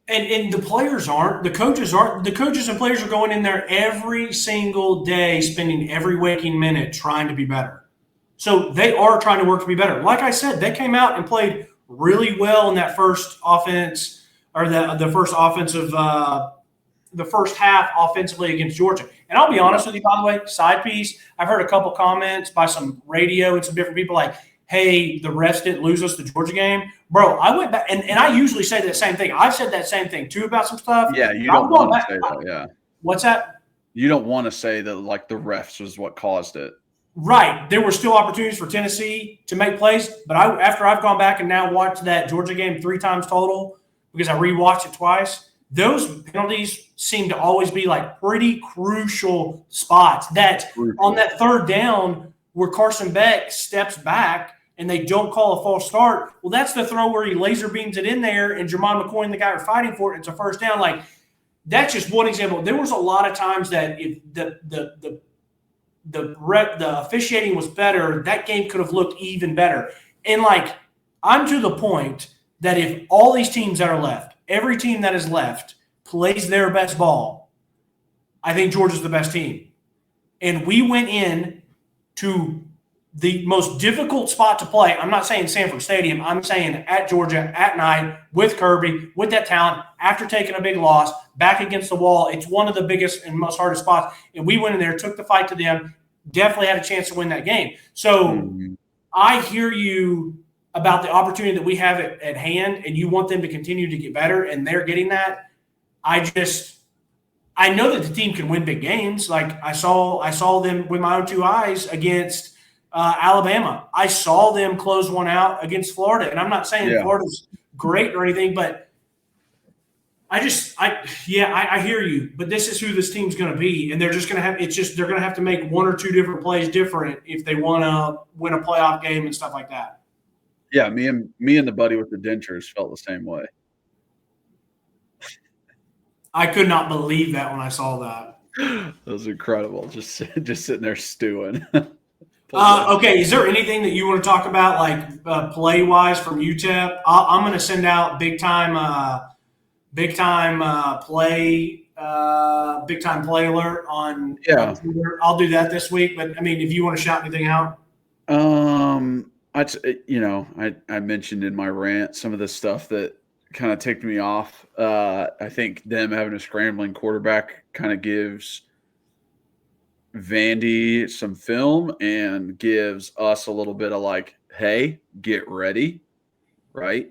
And the players aren't, the coaches aren't, the coaches and players are going in there every single day, spending every waking minute trying to be better. So they are trying to work to be better. Like I said, they came out and played really well in that first offense or the first half offensively against Georgia. And I'll be honest with you, by the way, side piece, I've heard a couple comments by some radio and some different people like, hey, the refs didn't lose us the Georgia game. Bro, I went back, and I usually say that same thing. I've said that same thing, too, about some stuff. Yeah, you don't want to say that, yeah. What's that? You don't want to say that, like, the refs was what caused it. Right. There were still opportunities for Tennessee to make plays, but after I've gone back and now watched that Georgia game 3 times total because I rewatched it twice, those penalties seem to always be like pretty crucial spots. On that third down where Carson Beck steps back and they don't call a false start, well, that's the throw where he laser beams it in there and Jermon McCoy and the guy are fighting for it. It's a first down. Like, that's just one example. There was a lot of times that if the officiating was better, that game could have looked even better. And, like, I'm to the point that if all these teams that are left, every team that is left plays their best ball, I think Georgia's the best team. And we went in to the most difficult spot to play. I'm not saying Sanford Stadium. I'm saying at Georgia, at night, with Kirby, with that talent, after taking a big loss, back against the wall. It's one of the biggest and most hardest spots. And we went in there, took the fight to them, definitely had a chance to win that game. So I hear you about the opportunity that we have at hand, and you want them to continue to get better, and they're getting that. I know that the team can win big games. Like I saw them with my own 2 eyes against Alabama. I saw them close one out against Florida, and I'm not saying Florida's great or anything, but I hear you. But this is who this team's going to be, and they're just going to have. They're going to have to make 1 or 2 different plays different if they want to win a playoff game and stuff like that. Yeah, me and the buddy with the dentures felt the same way. I could not believe that when I saw that. That was incredible. Just sitting there stewing. Okay, is there anything that you want to talk about, like play-wise from UTEP? I'm going to send out big-time big time play alert on Twitter. I'll do that this week. But I mean, if you want to shout anything out, I mentioned in my rant some of the stuff that kind of ticked me off. I think them having a scrambling quarterback kind of gives Vandy some film and gives us a little bit of like, hey, get ready, right?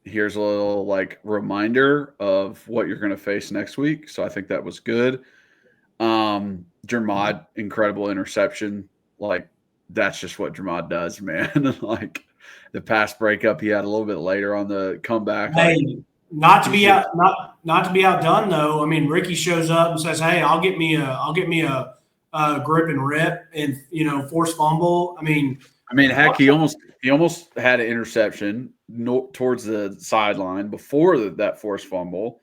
Here's a little like reminder of what you're going to face next week. So I think that was good. Dermot, incredible interception. Like, that's just what Dermot does, man. Like the pass breakup he had a little bit later on the comeback. Hey, like, not to be outdone though. I mean, Ricky shows up and says, "Hey, I'll get me a grip and rip and force fumble." I mean, heck, he almost had an interception towards the sideline before that forced fumble.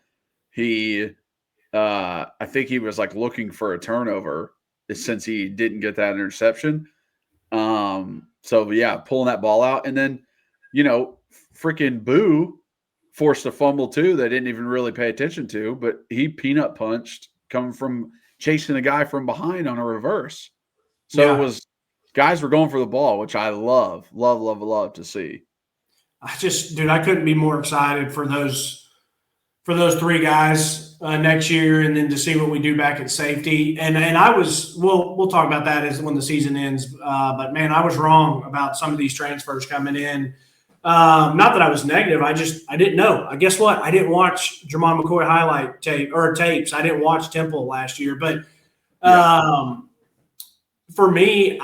He, I think he was like looking for a turnover since he didn't get that interception. So yeah, pulling that ball out, and then freaking Boo forced a fumble too. They didn't even really pay attention to, but he peanut punched coming from chasing a guy from behind on a reverse. So It was. Guys were going for the ball, which I love to see. I couldn't be more excited for those three guys next year, and then to see what we do back at safety. And we'll talk about that as when the season ends. But man, I was wrong about some of these transfers coming in. Not that I was negative. I didn't know. Guess what? I didn't watch Jermon McCoy highlight tapes. I didn't watch Temple last year, but for me,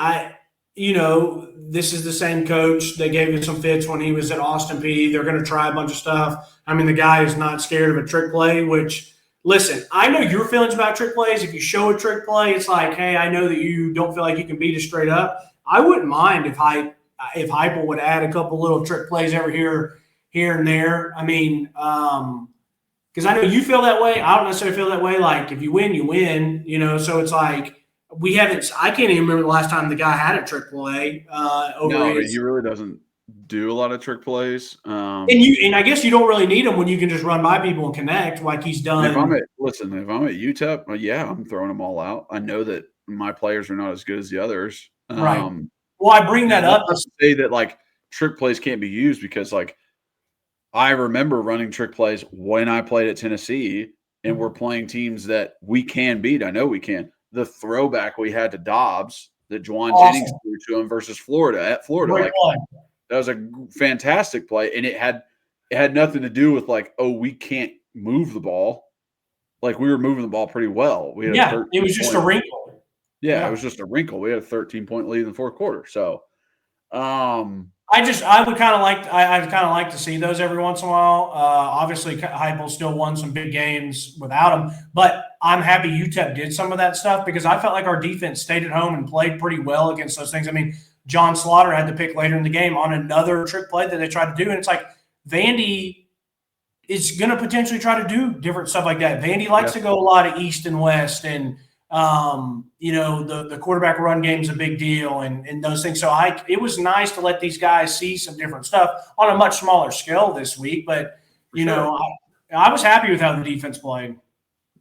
this is the same coach. They gave him some fits when he was at Austin Peay. They're going to try a bunch of stuff. I mean, the guy is not scared of a trick play, which, listen, I know your feelings about trick plays. If you show a trick play, it's like, hey, I know that you don't feel like you can beat it straight up. I wouldn't mind if Heupel would add a couple little trick plays over here and there. I mean, because I know you feel that way. I don't necessarily feel that way. Like, if you win, you win, so it's like, I can't even remember the last time the guy had a trick play. He really doesn't do a lot of trick plays. And I guess you don't really need them when you can just run by people and connect like he's done. If I'm at UTEP, I'm throwing them all out. I know that my players are not as good as the others. Right. Well, I bring that up to say that like trick plays can't be used because like I remember running trick plays when I played at Tennessee and we're playing teams that we can beat. I know we can. The throwback we had to Dobbs that Juwan Jennings threw to him versus Florida. That was a fantastic play, and it had nothing to do with like, oh, we can't move the ball. Like we were moving the ball pretty well. We had it was just a wrinkle. Yeah, it was just a wrinkle. We had a 13-point lead in the fourth quarter. So, I would kind of like to see those every once in a while. Obviously, Heupel still won some big games without him, but I'm happy UTEP did some of that stuff because I felt like our defense stayed at home and played pretty well against those things. I mean, John Slaughter had to pick later in the game on another trick play that they tried to do, and it's like Vandy is going to potentially try to do different stuff like that. Vandy likes to go a lot of east and west, and the quarterback run game is a big deal and those things. So it was nice to let these guys see some different stuff on a much smaller scale this week. But, I was happy with how the defense played.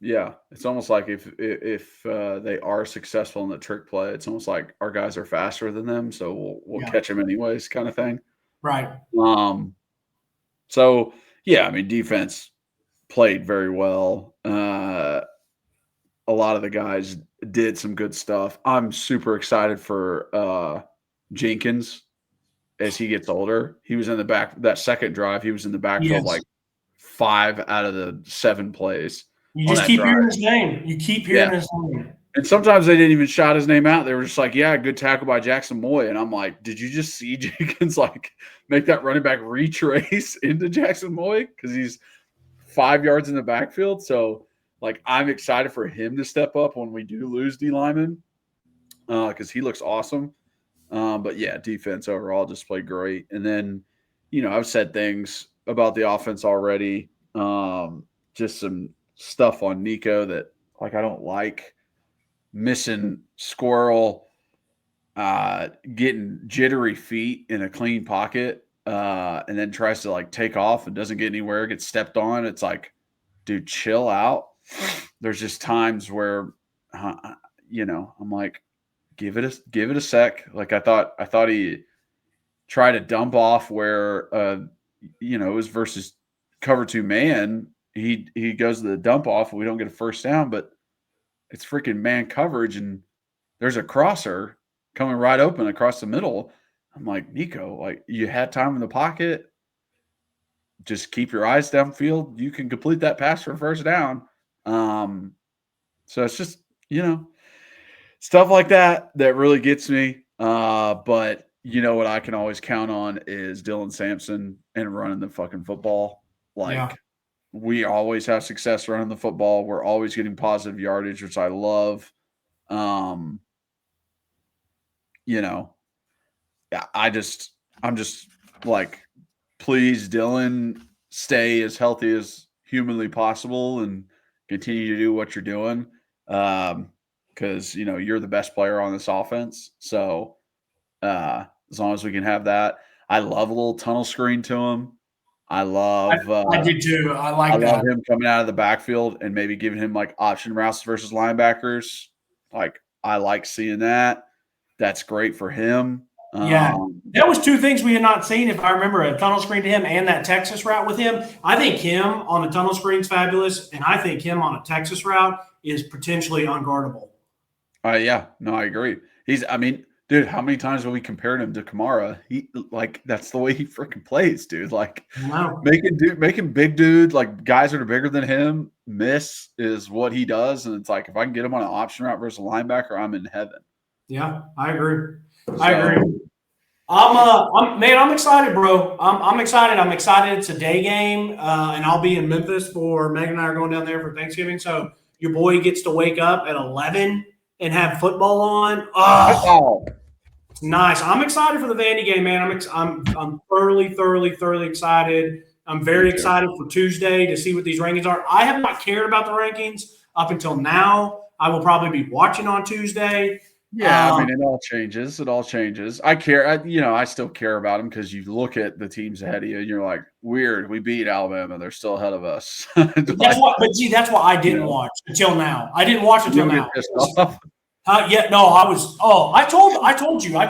Yeah. It's almost like if they are successful in the trick play, it's almost like our guys are faster than them. So we'll catch them anyways kind of thing. Right. So yeah, I mean, defense played very well. A lot of the guys did some good stuff. I'm super excited for Jenkins as he gets older. He was in the back that second drive. He was in the backfield like 5 out of the 7 plays. You just keep hearing his name. You keep hearing his name. And sometimes they didn't even shout his name out. They were just like, yeah, good tackle by Jackson Moy. And I'm like, did you just see Jenkins like make that running back retrace into Jackson Moy? Because he's 5 yards in the backfield. So like, I'm excited for him to step up when we do lose D lineman because he looks awesome. But yeah, defense overall just played great. And then, I've said things about the offense already. Just some stuff on Nico that like I don't like. Missing Squirrel, getting jittery feet in a clean pocket. and then tries to like take off and doesn't get anywhere, gets stepped on. It's like, dude, chill out. There's just times where, I'm like, give it a sec. Like I thought he tried to dump off where, it was versus cover 2 man. He goes to the dump off. And we don't get a first down, but it's freaking man coverage, and there's a crosser coming right open across the middle. I'm like, Nico, like you had time in the pocket. Just keep your eyes downfield. You can complete that pass for first down. So it's just, stuff like that really gets me. But you know what I can always count on is Dylan Sampson and running the fucking football. Like we always have success running the football. We're always getting positive yardage, which I love. I'm just like, please, Dylan, stay as healthy as humanly possible and continue to do what you're doing. Because you're the best player on this offense. So as long as we can have that, I love a little tunnel screen to him. I did too. I love him coming out of the backfield and maybe giving him like option routes versus linebackers. Like I like seeing that. That's great for him. Yeah, that was 2 things we had not seen. If I remember, a tunnel screen to him and that Texas route with him. I think him on a tunnel screen is fabulous, and I think him on a Texas route is potentially unguardable. Yeah, no, I agree. Dude, how many times have we compared him to Kamara? That's the way he freaking plays, dude. Like making big dude, like guys that are bigger than him miss is what he does. And it's like, if I can get him on an option route versus a linebacker, I'm in heaven. Yeah, I agree. I agree. I'm excited, bro. I'm excited. I'm excited. It's a day game, and I'll be in Memphis for Megan and I are going down there for Thanksgiving. So your boy gets to wake up at 11 and have football on. Oh, nice. I'm excited for the Vandy game, man. I'm thoroughly excited. I'm very excited for Tuesday to see what these rankings are. I have not cared about the rankings up until now. I will probably be watching on Tuesday. Yeah, it all changes. It all changes. I care. I still care about them because you look at the teams ahead of you and you're like, weird. We beat Alabama. They're still ahead of us. That's what I didn't watch until now. I didn't watch until now. I told you. I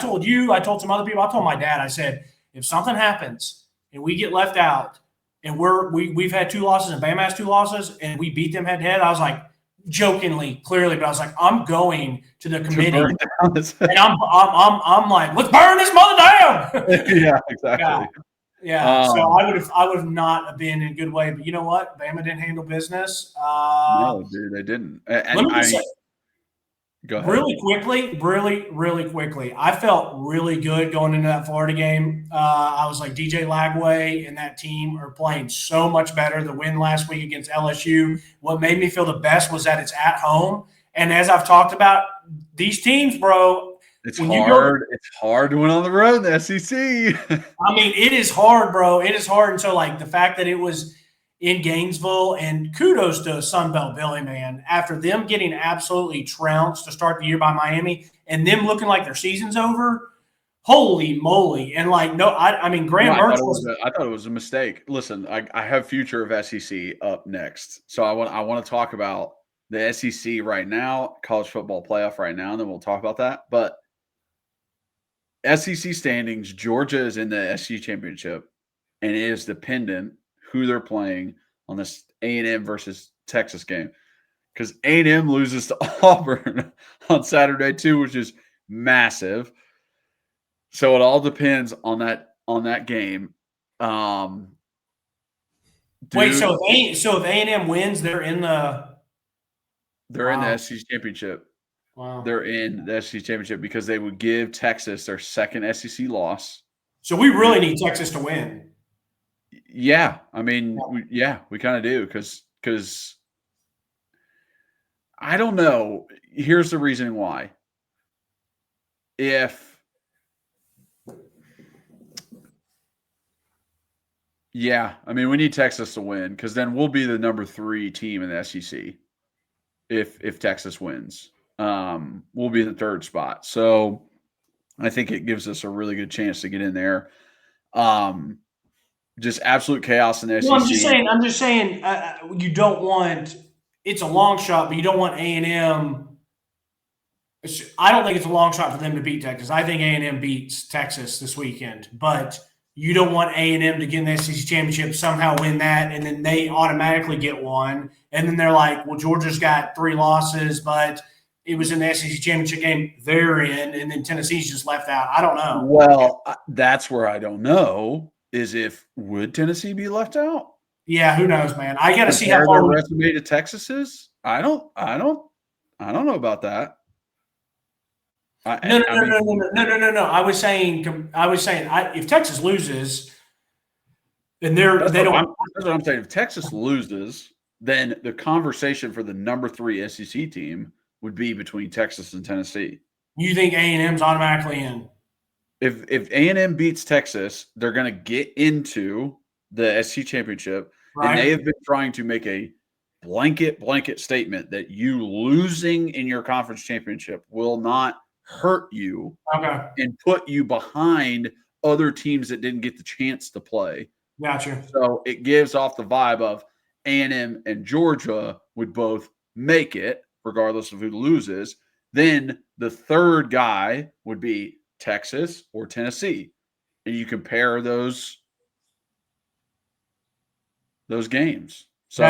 told some other people. I told my dad. I said, if something happens and we get left out and we've had 2 losses and Bama has 2 losses and we beat them head to head, I was like, jokingly, clearly, but I was like, I'm going to the committee, and I'm like, let's burn this mother down. Yeah, exactly. Yeah. So I would have not have been in a good way, but you know what? Bama didn't handle business. No, dude, they didn't. Go ahead. Really quickly, I felt really good going into that Florida game. I was like, DJ Lagway and that team are playing so much better. The win last week against LSU, what made me feel the best was that it's at home. And as I've talked about, these teams, bro, it's hard. It's hard to win on the road in the SEC. It is hard, bro. It is hard. And so, like, the fact that it was in Gainesville, and kudos to Sunbelt Billy, man, after them getting absolutely trounced to start the year by Miami and them looking like their season's over, holy moly. And like, Graham Mertz I thought it was a mistake. Listen, I have future of SEC up next. So I want to talk about the SEC right now, college football playoff right now, and then we'll talk about that. But SEC standings, Georgia is in the SEC championship, and it is dependent who they're playing on this A&M versus Texas game, because A&M loses to Auburn on Saturday too, which is massive. So it all depends on that game. Wait, so if A&M wins, they're in the SEC championship. Wow. They're in the SEC championship because they would give Texas their second SEC loss. So we really need Texas to win. Yeah, we kind of do because I don't know. Here's the reason why. We need Texas to win because then we'll be the number 3 team in the SEC. If Texas wins, we'll be in the 3rd spot. So I think it gives us a really good chance to get in there. Just absolute chaos in the SEC. Well, I'm just saying, you don't want. It's a long shot, but you don't want A&M. I don't think it's a long shot for them to beat Texas. I think A&M beats Texas this weekend, but you don't want A&M to get in the SEC championship, somehow win that, and then they automatically get one, and then they're like, well, Georgia's got 3 losses, but it was in the SEC championship game they're in, and then Tennessee's just left out. I don't know. Well, that's where I don't know is would Tennessee be left out? Yeah, who knows, man? I got to see how their far resume to Texas is. I don't know about that. No. I was saying if Texas loses, and that's what I'm saying. If Texas loses, then the conversation for the number 3 SEC team would be between Texas and Tennessee. You think A&M's automatically in? If A&M beats Texas, they're going to get into the SEC championship, right. And they have been trying to make a blanket statement that you losing in your conference championship will not hurt you and put you behind other teams that didn't get the chance to play. Gotcha. So it gives off the vibe of A&M and Georgia would both make it, regardless of who loses. Then the third guy would be Texas or Tennessee. And you compare those games. So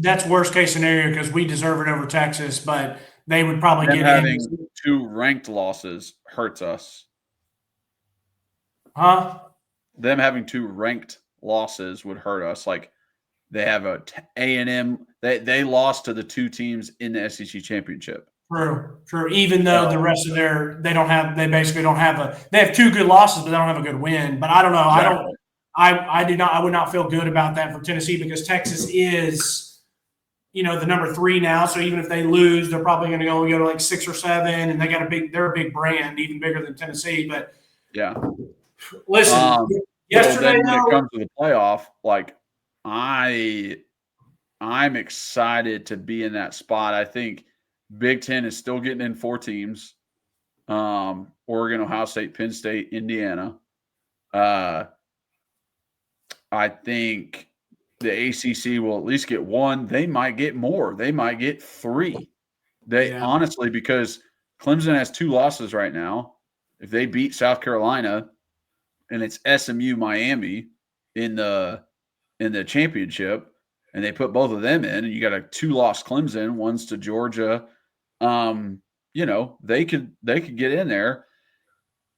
that's worst case scenario because we deserve it over Texas, but they would probably get having 2 ranked losses hurts us. Huh? Them having 2 ranked losses would hurt us. Like they have A&M, they lost to the 2 teams in the SEC championship. True. Even though the rest of they have 2 good losses, but they don't have a good win. But I don't know. Exactly. I would not feel good about that for Tennessee because Texas is, the number 3 now. So even if they lose, they're probably going to go to like 6 or 7, and they're a big brand, even bigger than Tennessee. But yeah, listen, yesterday when it comes to the playoff, like I'm excited to be in that spot. I think Big Ten is still getting in 4 teams: Oregon, Ohio State, Penn State, Indiana. I think the ACC will at least get 1. They might get more. They might get 3. Honestly, because Clemson has 2 losses right now. If they beat South Carolina, and it's SMU Miami in the championship, and they put both of them in, and you got a 2-loss Clemson, one's to Georgia. They could get in there,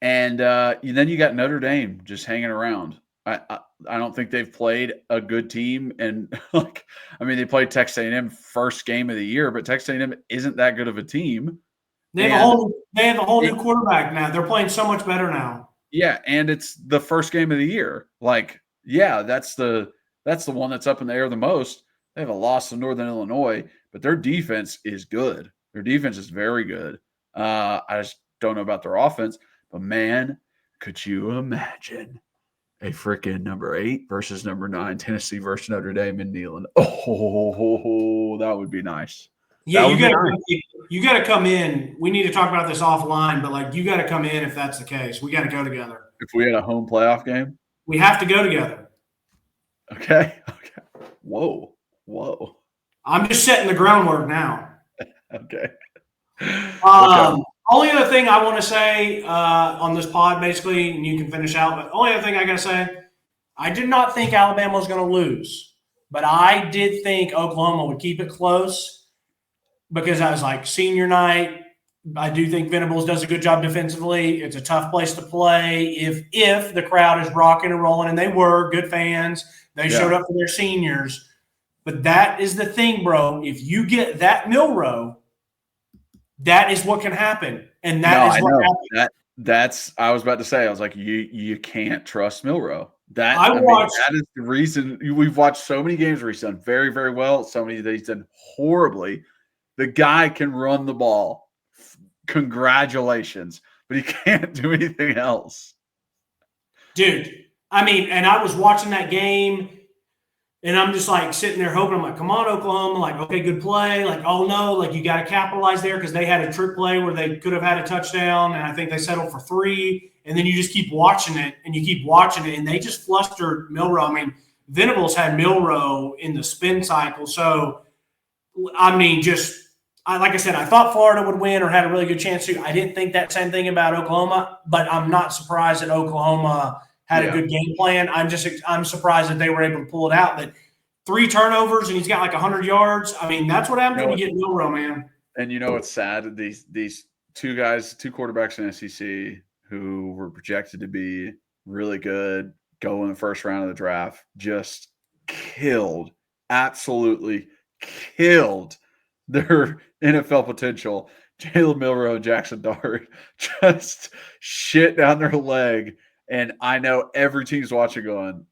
and then you got Notre Dame just hanging around. I don't think they've played a good team, and they played Texas A&M first game of the year, but Texas A&M isn't that good of a team. They have a whole new quarterback now. They're playing so much better now. Yeah, and it's the first game of the year. That's the one that's up in the air the most. They have a loss to Northern Illinois, but their defense is good. Their defense is very good. I just don't know about their offense, but man, could you imagine a freaking number 8 versus number 9, Tennessee versus Notre Dame in Neyland? Oh, that would be nice. Yeah, you got to come in. We need to talk about this offline, but you got to come in if that's the case. We got to go together. If we had a home playoff game, we have to go together. Okay. Whoa. I'm just setting the groundwork now. Okay. Only other thing I want to say on this pod, basically, and you can finish out, but only other thing I got to say, I did not think Alabama was going to lose, but I did think Oklahoma would keep it close because I was like, senior night. I do think Venables does a good job defensively. It's a tough place to play if the crowd is rocking and rolling, and they were good fans. They showed up for their seniors. But that is the thing, bro. If you get that Milroe, that is what can happen. And that is what happened. That's I was about to say. I was like, you can't trust Milroe. That is the reason we've watched so many games where he's done very, very well, so many that he's done horribly. The guy can run the ball. Congratulations. But he can't do anything else. Dude, and I was watching that game, and I'm just sitting there hoping. I'm like, come on, Oklahoma. Okay, good play. Oh no, you got to capitalize there because they had a trick play where they could have had a touchdown, and I think they settled for 3. And then you just keep watching it, and you keep watching it, and they just flustered Milroe. I mean, Venables had Milroe in the spin cycle. So, I mean, like I said, I thought Florida would win or had a really good chance to. I didn't think that same thing about Oklahoma, but I'm not surprised that Oklahoma had a good game plan. I'm surprised that they were able to pull it out. But 3 turnovers and he's got like 100 yards. I mean, that's what happens when you get Milroe, man. And it's sad. These two quarterbacks in SEC who were projected to be really good, go in the first round of the draft, just absolutely killed their NFL potential. Jalen Milroe and Jackson Dart just shit down their leg. And I know every team's watching going,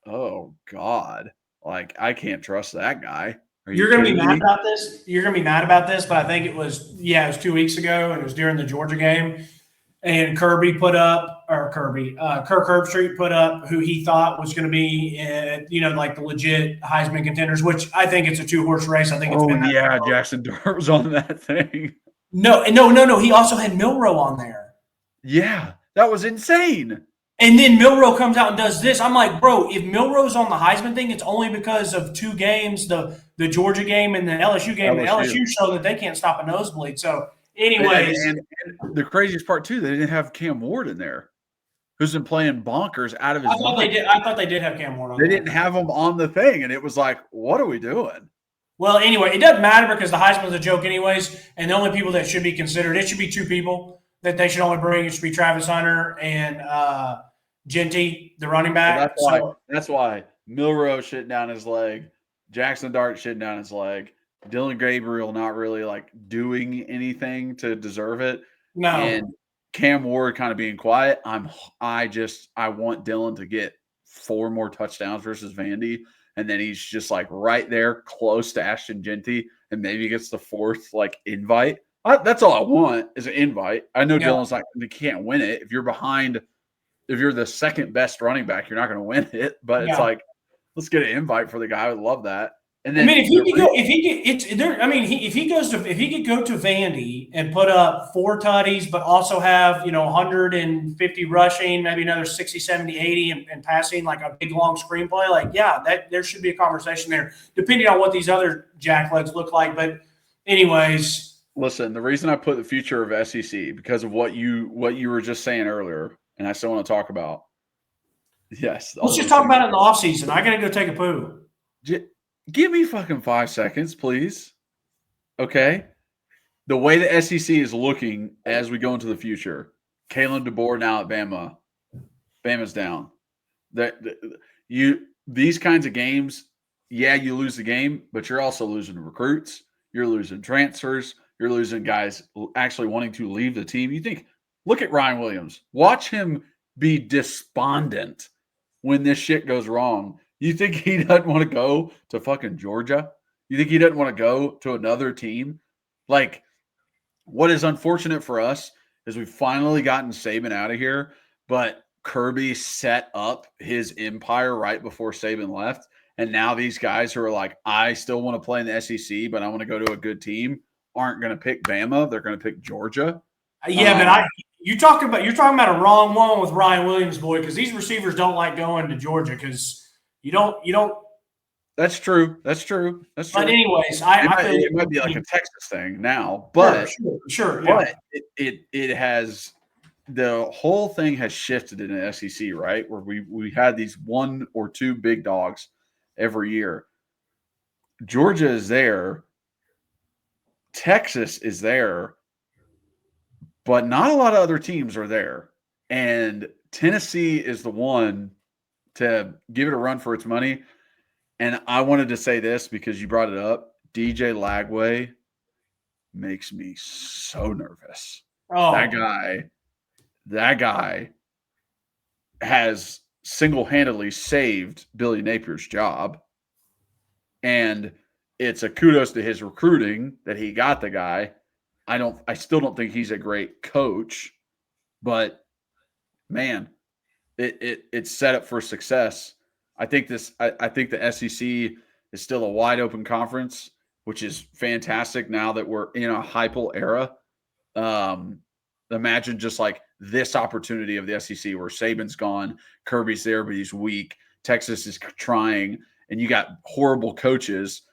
oh, God, like I can't trust that guy. You're going to be mad about this. You're going to be mad about this, but I think it was 2 weeks ago, and it was during the Georgia game. And Kirk Herbstreit put up who he thought was going to be, like the legit Heisman contenders, which I think it's a 2-horse race. I think it's Jackson Dart was on that thing. No. He also had Milroe on there. Yeah, that was insane. And then Milroe comes out and does this. I'm like, bro, if Milroe's on the Heisman thing, it's only because of 2 games, the Georgia game and the LSU game. The LSU show that they can't stop a nosebleed. So, anyways. And the craziest part, too, they didn't have Cam Ward in there, who's been playing bonkers out of his mind. I thought they did have Cam Ward on there. They didn't have him on the thing, and it was like, what are we doing? Well, anyway, it doesn't matter because the Heisman's a joke anyways, and the only people that should be considered, it should be 2 people that they should only bring. It should be Travis Hunter and Genty, the running back. That's why Milroe shitting down his leg, Jackson Dart shitting down his leg, Dylan Gabriel not really like doing anything to deserve it. No. And Cam Ward kind of being quiet. I want Dylan to get 4 more touchdowns versus Vandy. And then he's just like right there close to Ashton Genty and maybe gets the 4th like invite. That's all I want is an invite. I know Dylan's like, you can't win it. If you're behind, if you're the 2nd best running back, you're not going to win it. But it's like, let's get an invite for the guy. I would love that. And then if he could go to Vandy and put up 4 tutties, but also have 150 rushing, maybe another 60, 70, 80 and passing like a big long screenplay, there should be a conversation there, depending on what these other jacklegs look like. But anyways, listen, the reason I put the future of SEC because of what you were just saying earlier, and I still want to talk about. Yes, let's just talk about it in the offseason. I gotta go take a poo. Give me fucking 5 seconds, please. Okay. The way the SEC is looking as we go into the future, Kalen DeBoer now at Bama. Bama's down. These kinds of games, you lose the game, but you're also losing recruits. You're losing transfers. You're losing guys actually wanting to leave the team. You think, look at Ryan Williams. Watch him be despondent when this shit goes wrong. You think he doesn't want to go to fucking Georgia? You think he doesn't want to go to another team? Like, what is unfortunate for us is we've finally gotten Saban out of here, but Kirby set up his empire right before Saban left. And now these guys who are like, I still want to play in the SEC, but I want to go to a good team, aren't going to pick Bama. They're going to pick Georgia. Yeah, but you're talking about a wrong one with Ryan Williams, boy, because these receivers don't like going to Georgia because you don't. That's true. But anyways, it might be like a Texas thing now, but sure. But it has, the whole thing has shifted in the SEC, right? Where we had these 1 or 2 big dogs every year. Georgia is there, Texas is there, but not a lot of other teams are there. And Tennessee is the one to give it a run for its money. And I wanted to say this because you brought it up. DJ Lagway makes me so nervous. Oh. That guy has single-handedly saved Billy Napier's job. And it's a kudos to his recruiting that he got the guy. I still don't think he's a great coach, but man, it's set up for success. I think the SEC is still a wide open conference, which is fantastic now that we're in a Heupel era. Imagine just like this opportunity of the SEC where Saban's gone, Kirby's there, but he's weak. Texas is trying, and you got horrible coaches.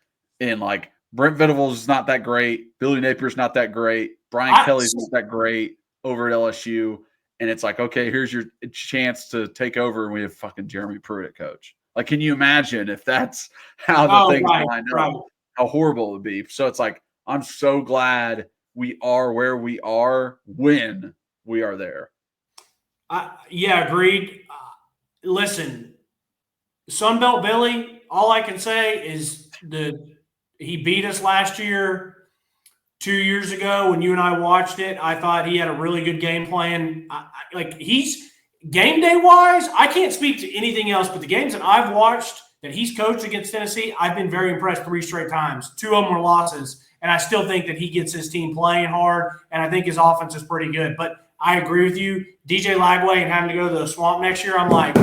And like Brent Venables is not that great. Billy Napier's not that great. Brian Kelly's not that great over at LSU. And it's like, okay, here's your chance to take over, and we have fucking Jeremy Pruitt coach. Like, can you imagine if that's how the things line up, how horrible it would be? So it's like, I'm so glad we are where we are when we are there. Yeah, agreed. Listen, Sunbelt Billy, all I can say is he beat us last year. 2 years ago when you and I watched it, I thought he had a really good game plan. He's game day wise, I can't speak to anything else, but the games that I've watched that he's coached against Tennessee, I've been very impressed 3 straight times. 2 of them were losses, and I still think that he gets his team playing hard, and I think his offense is pretty good. But I agree with you. DJ Lagway and having to go to the Swamp next year, I'm like,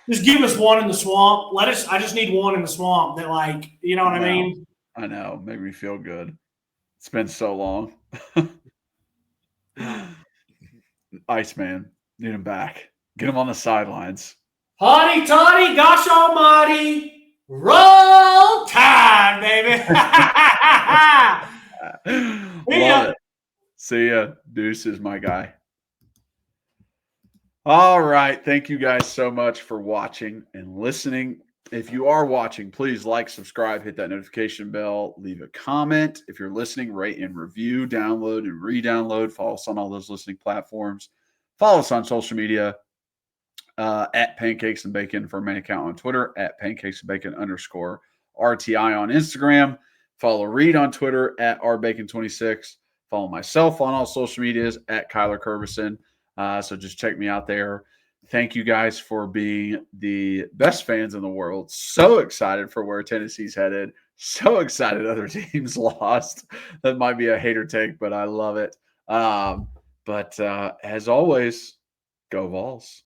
just give us one in the Swamp. I just need one in the Swamp that, like, you know what I mean? I know. Made me feel good. It's been so long. Iceman, need him back. Get him on the sidelines. Hotty toddy, gosh almighty, roll time, baby. Love it. See ya. Deuces, my guy. All right. Thank you guys so much for watching and listening. If you are watching, please like, subscribe, hit that notification bell, leave a comment. If you're listening, rate and review, download and re-download. Follow us on all those listening platforms. Follow us on social media at Pancakes and Bacon for our main account on Twitter, at Pancakes and Bacon _RTI on Instagram. Follow Reed on Twitter at rbacon26. Follow myself on all social medias at Kyler Curbison. So just check me out there. Thank you guys for being the best fans in the world. So excited for where Tennessee's headed. So excited other teams lost. That might be a hater take, but I love it. But as always, go Vols.